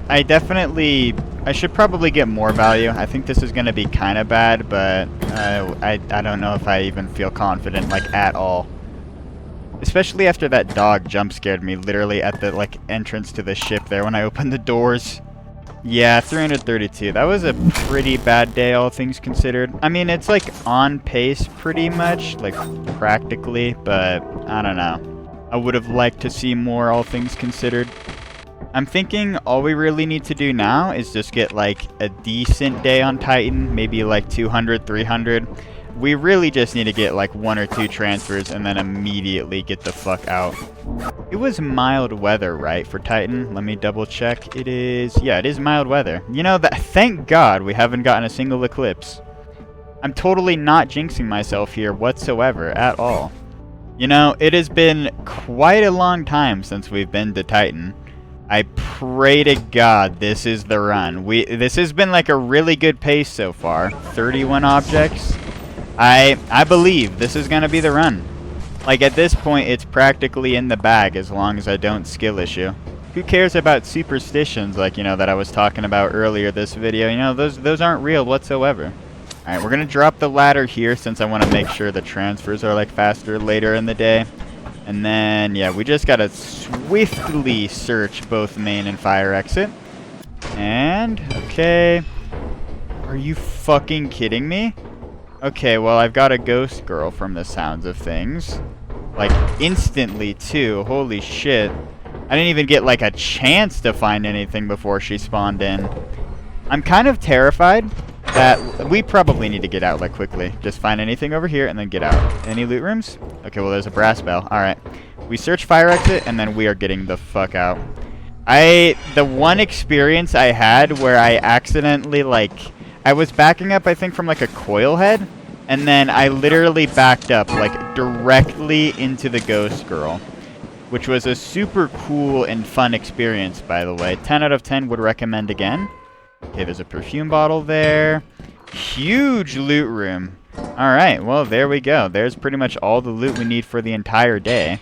should probably get more value. I think this is gonna be kind of bad, but I don't know if I even feel confident, like, at all. Especially after that dog jump scared me literally at the, like, entrance to the ship there when I opened the doors. Yeah, 332. That was a pretty bad day, all things considered. I mean, it's, like, on pace pretty much, like, practically, but I don't know. I would have liked to see more, all things considered. I'm thinking all we really need to do now is just get, like, a decent day on Titan, maybe, like, 200, 300. We really just need to get, like, 1 or 2 transfers and then immediately get the fuck out. It was mild weather, right, for Titan? Let me double check. It is... Yeah, it is mild weather. You know, thank God we haven't gotten a single eclipse. I'm totally not jinxing myself here whatsoever, at all. You know, it has been quite a long time since we've been to Titan. I pray to God this is the run. This has been like a really good pace so far. 31 objects. I believe this is going to be the run. Like, at this point, it's practically in the bag as long as I don't skill issue. Who cares about superstitions like, you know, that I was talking about earlier this video? You know, those aren't real whatsoever. Alright, we're going to drop the ladder here since I want to make sure the transfers are, like, faster later in the day. And then, yeah, we just gotta swiftly search both main and fire exit. And, okay. Are you fucking kidding me? Okay, well, I've got a ghost girl from the sounds of things. Like, instantly, too. Holy shit. I didn't even get, like, a chance to find anything before she spawned in. I'm kind of terrified that we probably need to get out, like, quickly. Just find anything over here and then get out. Any loot rooms? Okay, well, there's a brass bell. Alright. We search fire exit, and then we are getting the fuck out. The one experience I had where I accidentally, like, I was backing up, I think, from, like, a coil head, and then I literally backed up, like, directly into the ghost girl, which was a super cool and fun experience, by the way. 10 out of 10 would recommend again. Okay, there's a perfume bottle there. Huge loot room. Alright, well, there we go. There's pretty much all the loot we need for the entire day.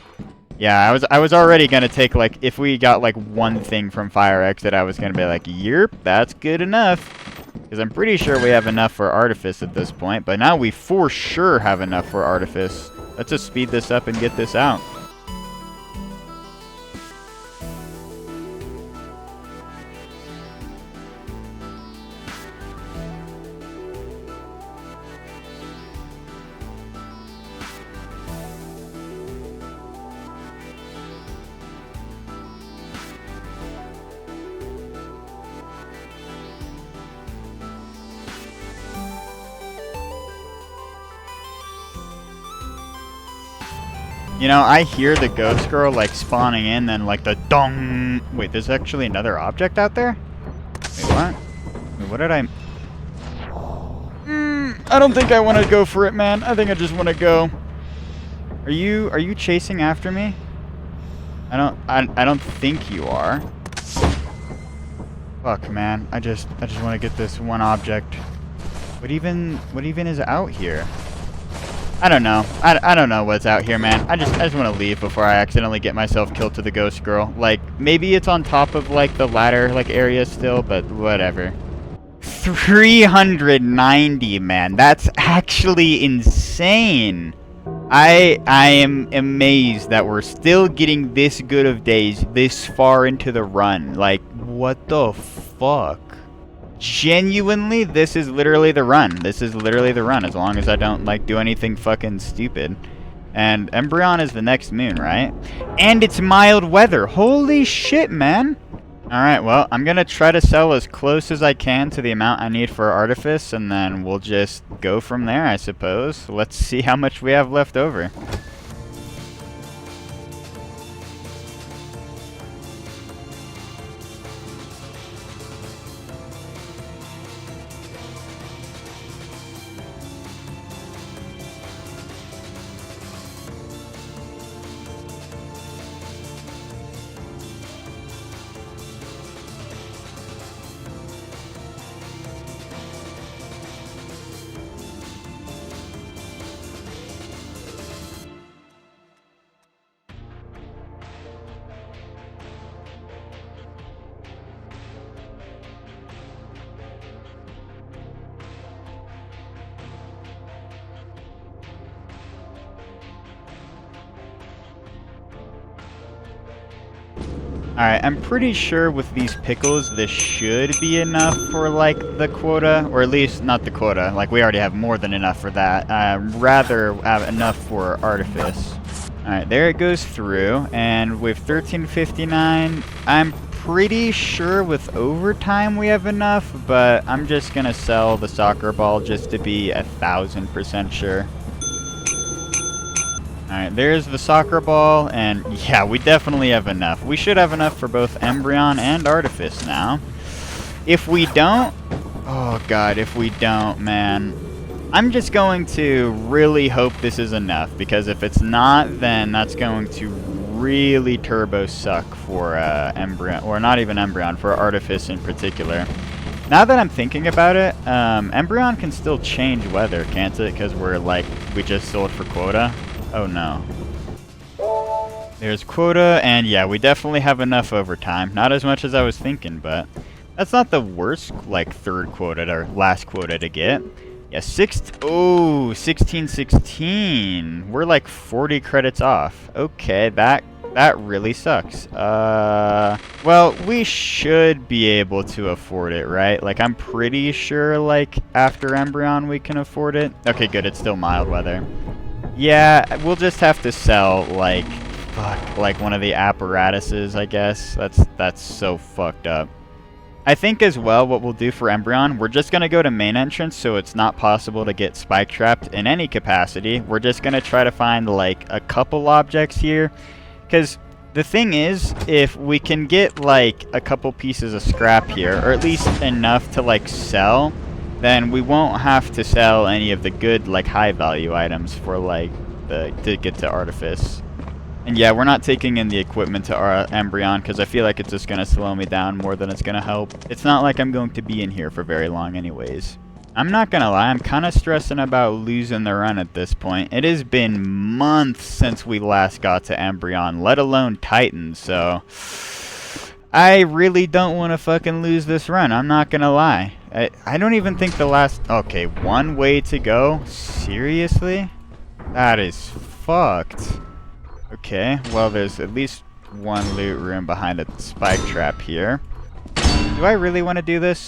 Yeah, I was already gonna take, like, if we got, like, one thing from fire exit, I was gonna be like, yerp, that's good enough. Because I'm pretty sure we have enough for Artifice at this point, but now we for sure have enough for Artifice. Let's just speed this up and get this out. You know, I hear the ghost girl, like, spawning in, then, like, the dong. Wait, there's actually another object out there? Wait, what? Wait, what did I... I don't think I want to go for it, man. I think I just want to go. Are you chasing after me? I don't think you are. Fuck, man. I just want to get this one object. What even is out here? I don't know. I don't know what's out here, man. I just want to leave before I accidentally get myself killed to the ghost girl. Like, maybe it's on top of, like, the ladder, like, area still, but whatever. 390, man. That's actually insane. I am amazed that we're still getting this good of days this far into the run. Like, what the fuck? Genuinely, this is literally the run. This is literally the run, as long as I don't, like, do anything fucking stupid. And Embrion is the next moon, right? And it's mild weather. Holy shit, man. Alright, well, I'm gonna try to sell as close as I can to the amount I need for Artifice, and then we'll just go from there, I suppose. Let's see how much we have left over. Alright, I'm pretty sure with these pickles, this should be enough for, like, the quota. Or at least, not the quota. Like, we already have more than enough for that. Rather have enough for Artifice. Alright, there it goes through. And with 1359, I'm pretty sure with overtime we have enough. But I'm just gonna sell the soccer ball just to be 1000% sure. Alright, there's the soccer ball, and yeah, we definitely have enough. We should have enough for both Embrion and Artifice now. If we don't... Oh god, if we don't, man. I'm just going to really hope this is enough, because if it's not, then that's going to really turbo suck for Embrion, or not even Embrion, for Artifice in particular. Now that I'm thinking about it, Embrion can still change weather, can't it? Because we're like, we just sold for quota. Oh no. There's quota, and yeah, we definitely have enough overtime. Not as much as I was thinking, but that's not the worst, like, third quota or last quota to get. Yeah, 1616. We're like 40 credits off. Okay, that really sucks. Well, we should be able to afford it, right? Like, I'm pretty sure, like, after Embrion we can afford it. Okay, good, it's still mild weather. Yeah, we'll just have to sell, like, fuck, like one of the apparatuses, I guess. That's so fucked up. I think as well what we'll do for Embrion, we're just going to go to main entrance so it's not possible to get spike trapped in any capacity. We're just going to try to find like a couple objects here. Because the thing is, if we can get like a couple pieces of scrap here, or at least enough to like sell, then we won't have to sell any of the good like high value items for like to get to Artifice. And yeah, we're not taking in the equipment to our Embrion because I feel like it's just going to slow me down more than it's going to help. It's not like I'm going to be in here for very long anyways. I'm not going to lie, I'm kind of stressing about losing the run at this point. It has been months since we last got to Embrion, let alone Titan, so I really don't want to fucking lose this run, I'm not going to lie. I don't even think the last... Okay, one way to go? Seriously? That is fucked. Okay, well there's at least one loot room behind a spike trap here. Do I really want to do this?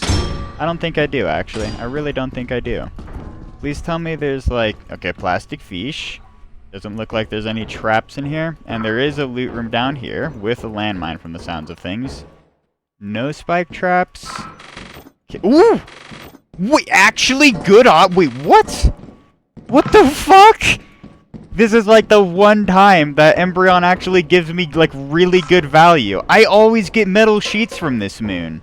I don't think I do, actually. I really don't think I do. Please tell me there's like... Okay, plastic fish. Doesn't look like there's any traps in here. And there is a loot room down here with a landmine from the sounds of things. No spike traps. Okay. Ooh! Wait, actually good op... Wait, what? What the fuck? This is like the one time that Embrion actually gives me like really good value. I always get metal sheets from this moon.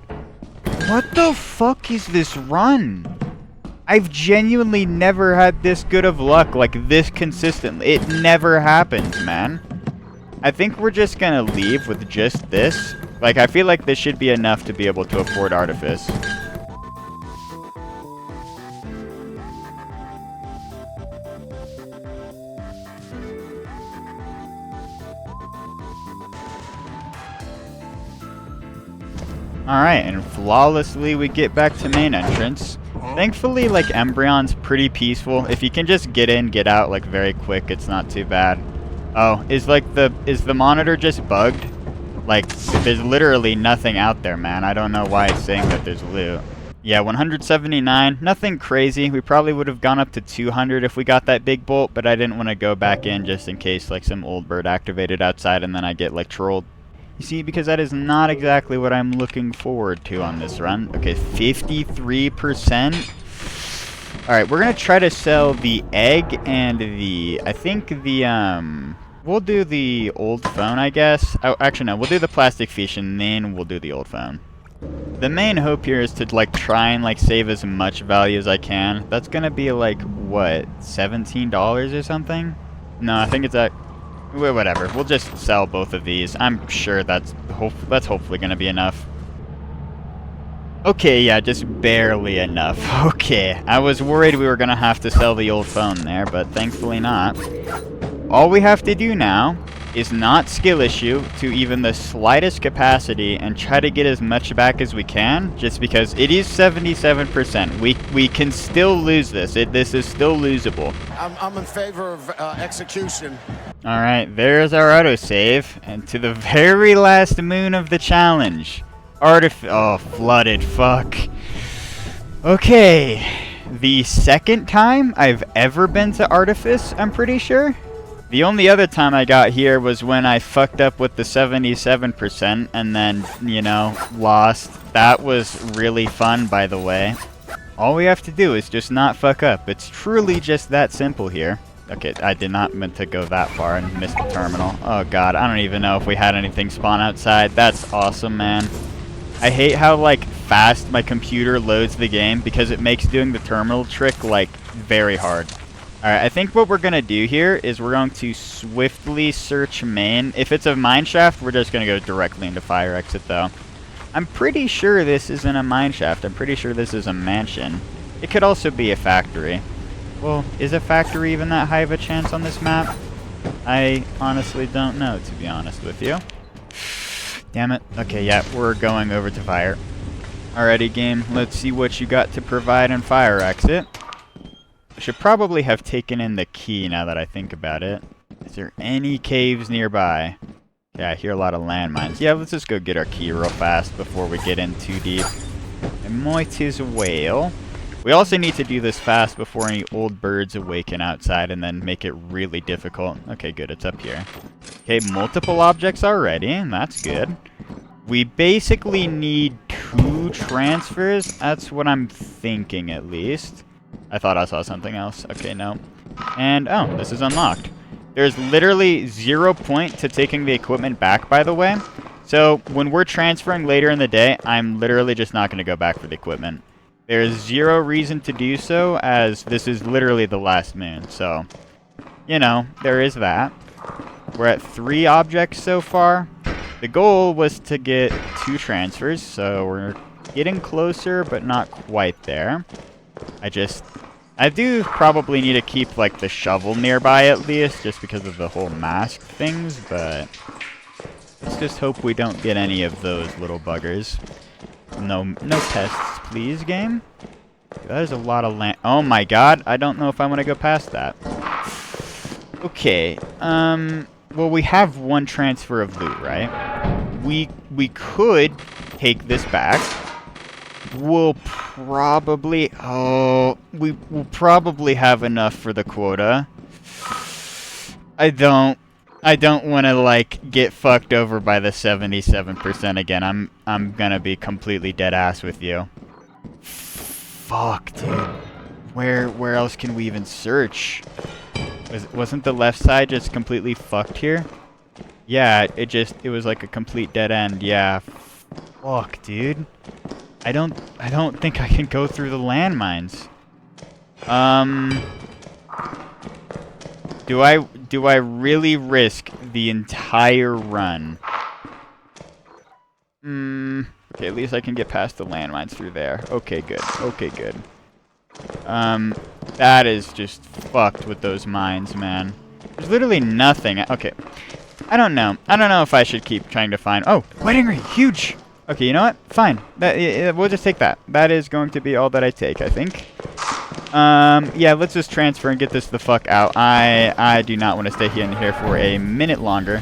What the fuck is this run? I've genuinely never had this good of luck like this consistently. It never happens, man. I think we're just gonna leave with just this. Like, I feel like this should be enough to be able to afford Artifice. Alright, and flawlessly we get back to main entrance. Thankfully, like, Embrion's pretty peaceful. If you can just get in, get out, like, very quick, it's not too bad. Oh, is the monitor just bugged? Like, there's literally nothing out there, man. I don't know why it's saying that there's loot. Yeah, 179, nothing crazy. We probably would have gone up to 200 if we got that big bolt, but I didn't want to go back in just in case, like, some old bird activated outside and then I get, like, trolled. You see, because that is not exactly what I'm looking forward to on this run. Okay, 53%. Alright, we're going to try to sell the egg and the... I think the, we'll do the old phone, I guess. Oh, actually, no. We'll do the plastic fish, and then we'll do the old phone. The main hope here is to, like, try and, like, save as much value as I can. That's going to be, like, what, $17 or something? No, I think it's at... Whatever, we'll just sell both of these. I'm sure that's hopefully going to be enough. Okay, yeah, just barely enough. Okay, I was worried we were going to have to sell the old phone there, but thankfully not. All we have to do now is not skill issue to even the slightest capacity and try to get as much back as we can, just because it is 77%. We can still lose this. This is still losable. I'm in favor of execution. Alright, there's our autosave, and to the very last moon of the challenge. Oh, flooded, fuck. Okay, the second time I've ever been to Artifice, I'm pretty sure. The only other time I got here was when I fucked up with the 77% and then, you know, lost. That was really fun, by the way. All we have to do is just not fuck up. It's truly just that simple here. Okay, I did not meant to go that far and miss the terminal. Oh god, I don't even know if we had anything spawn outside. That's awesome, man. I hate how, like, fast my computer loads the game because it makes doing the terminal trick, like, very hard. Alright, I think what we're going to do here is we're going to swiftly search main. If it's a mine shaft, we're just going to go directly into fire exit, though. I'm pretty sure this isn't a mine shaft. I'm pretty sure this is a mansion. It could also be a factory. Well, is a factory even that high of a chance on this map? I honestly don't know, to be honest with you. Damn it. Okay, yeah, we're going over to fire. Alrighty, game. Let's see what you got to provide in fire exit. I should probably have taken in the key now that I think about it. Is there any caves nearby? Yeah, I hear a lot of landmines. Yeah, let's just go get our key real fast before we get in too deep. I might as well. We also need to do this fast before any old birds awaken outside and then make it really difficult. Okay, good, it's up here. Okay, multiple objects already, and that's good. We basically need 2 transfers. That's what I'm thinking, at least. I thought I saw something else. Okay, no. And, oh, this is unlocked. There's literally 0 point to taking the equipment back, by the way. So, when we're transferring later in the day, I'm literally just not going to go back for the equipment. There's 0 reason to do so, as this is literally the last moon. So, you know, there is that. We're at 3 objects so far. The goal was to get 2 transfers, so we're getting closer, but not quite there. I do probably need to keep, like, the shovel nearby at least, just because of the whole mask things, but let's just hope we don't get any of those little buggers. No pests, please, game. That is a lot of land. Oh my god, I don't know if I want to go past that. Okay, well, we have 1 transfer of loot, right? We could take this back. We'll probably... Oh, we'll probably have enough for the quota. I don't want to, like, get fucked over by the 77% again. I'm gonna be completely dead ass with you. Fuck, dude. Where else can we even search? Wasn't the left side just completely fucked here? Yeah, it was like a complete dead end. Yeah. Fuck, dude. I don't think I can go through the landmines. Do I really risk the entire run? Okay, at least I can get past the landmines through there. Okay, good. Okay, good. That is just fucked with those mines, man. There's literally nothing. Okay. I don't know. I don't know if I should keep trying to find... Oh, wedding ring! Huge! Okay, you know what? Fine. We'll just take that. That is going to be all that I take, I think. Yeah, let's just transfer and get this the fuck out. I do not want to stay in here for a minute longer.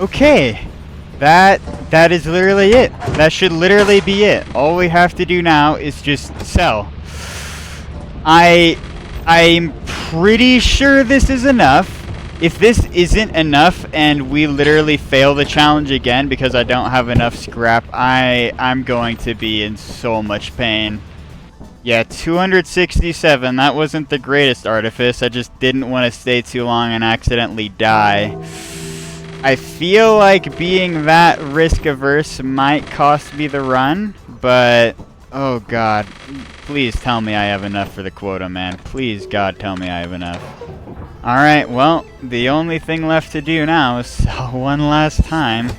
Okay, that is literally it. That should literally be it. All we have to do now is just sell. I'm pretty sure this is enough. If this isn't enough and we literally fail the challenge again because I don't have enough scrap, I'm going to be in so much pain. Yeah, 267. That wasn't the greatest Artifice. I just didn't want to stay too long and accidentally die. I feel like being that risk averse might cost me the run, but oh god, please tell me I have enough for the quota, man. Please, God, tell me I have enough. Alright, well, the only thing left to do now is sell one last time.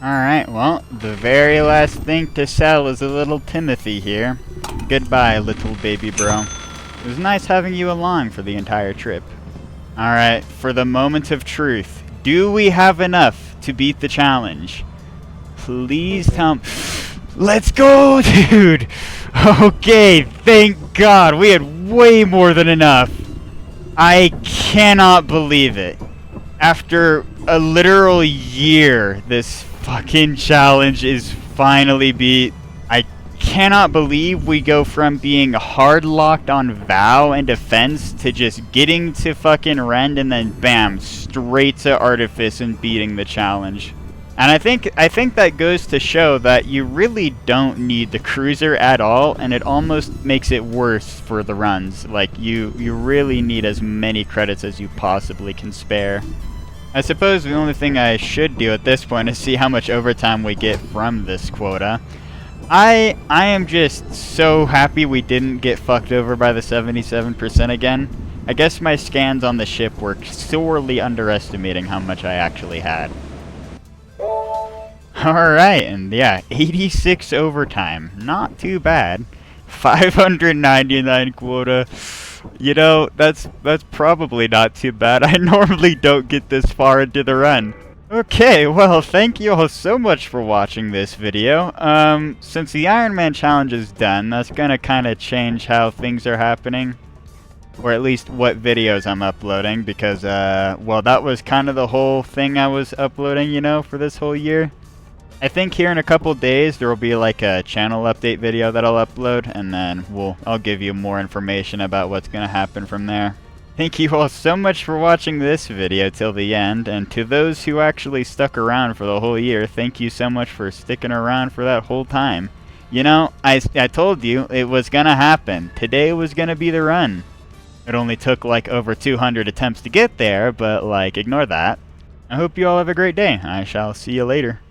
Alright, well, the very last thing to sell is a little Timothy here. Goodbye, little baby bro. It was nice having you along for the entire trip. Alright, for the moment of truth, do we have enough to beat the challenge? Please tell me. Let's go, dude! Okay, thank God, we had way more than enough. I cannot believe it. After a literal year, this fucking challenge is finally beat. I cannot believe we go from being hard locked on Vow and Defense to just getting to fucking Rend and then bam, straight to Artifice and beating the challenge. And I think that goes to show that you really don't need the cruiser at all, and it almost makes it worse for the runs. Like, you really need as many credits as you possibly can spare. I suppose the only thing I should do at this point is see how much overtime we get from this quota. I am just so happy we didn't get fucked over by the 77% again. I guess my scans on the ship were sorely underestimating how much I actually had. Alright, and yeah, 86 overtime. Not too bad. 599 quota. You know, that's probably not too bad. I normally don't get this far into the run. Okay, well, thank you all so much for watching this video. Since the Iron Man challenge is done, that's gonna kind of change how things are happening. Or at least what videos I'm uploading, because, well, that was kind of the whole thing I was uploading, you know, for this whole year. I think here in a couple days there will be like a channel update video that I'll upload, and then I'll give you more information about what's gonna happen from there. Thank you all so much for watching this video till the end, and to those who actually stuck around for the whole year, thank you so much for sticking around for that whole time. You know, I told you it was gonna happen. Today was gonna be the run. It only took like over 200 attempts to get there, but like, ignore that. I hope you all have a great day. I shall see you later.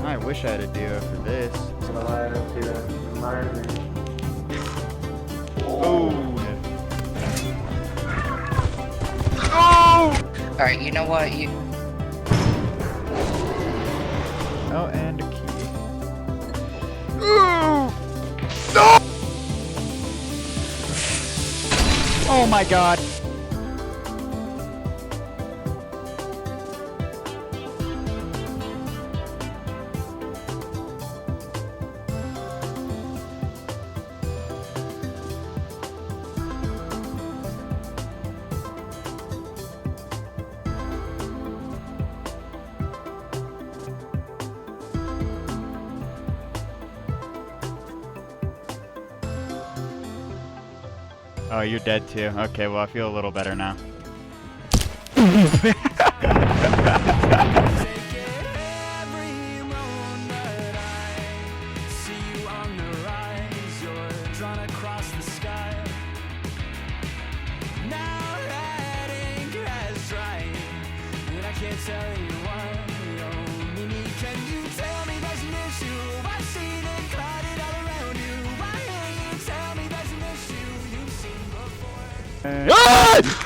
I wish I had a duo for this. Oh! Oh! Alright, you know what? Oh, and a key. Ooh! No! Oh my god! Oh, you're dead too. Okay, well, I feel a little better now. Can you tell me there's an issue? I've seen it clouded all around. Ah!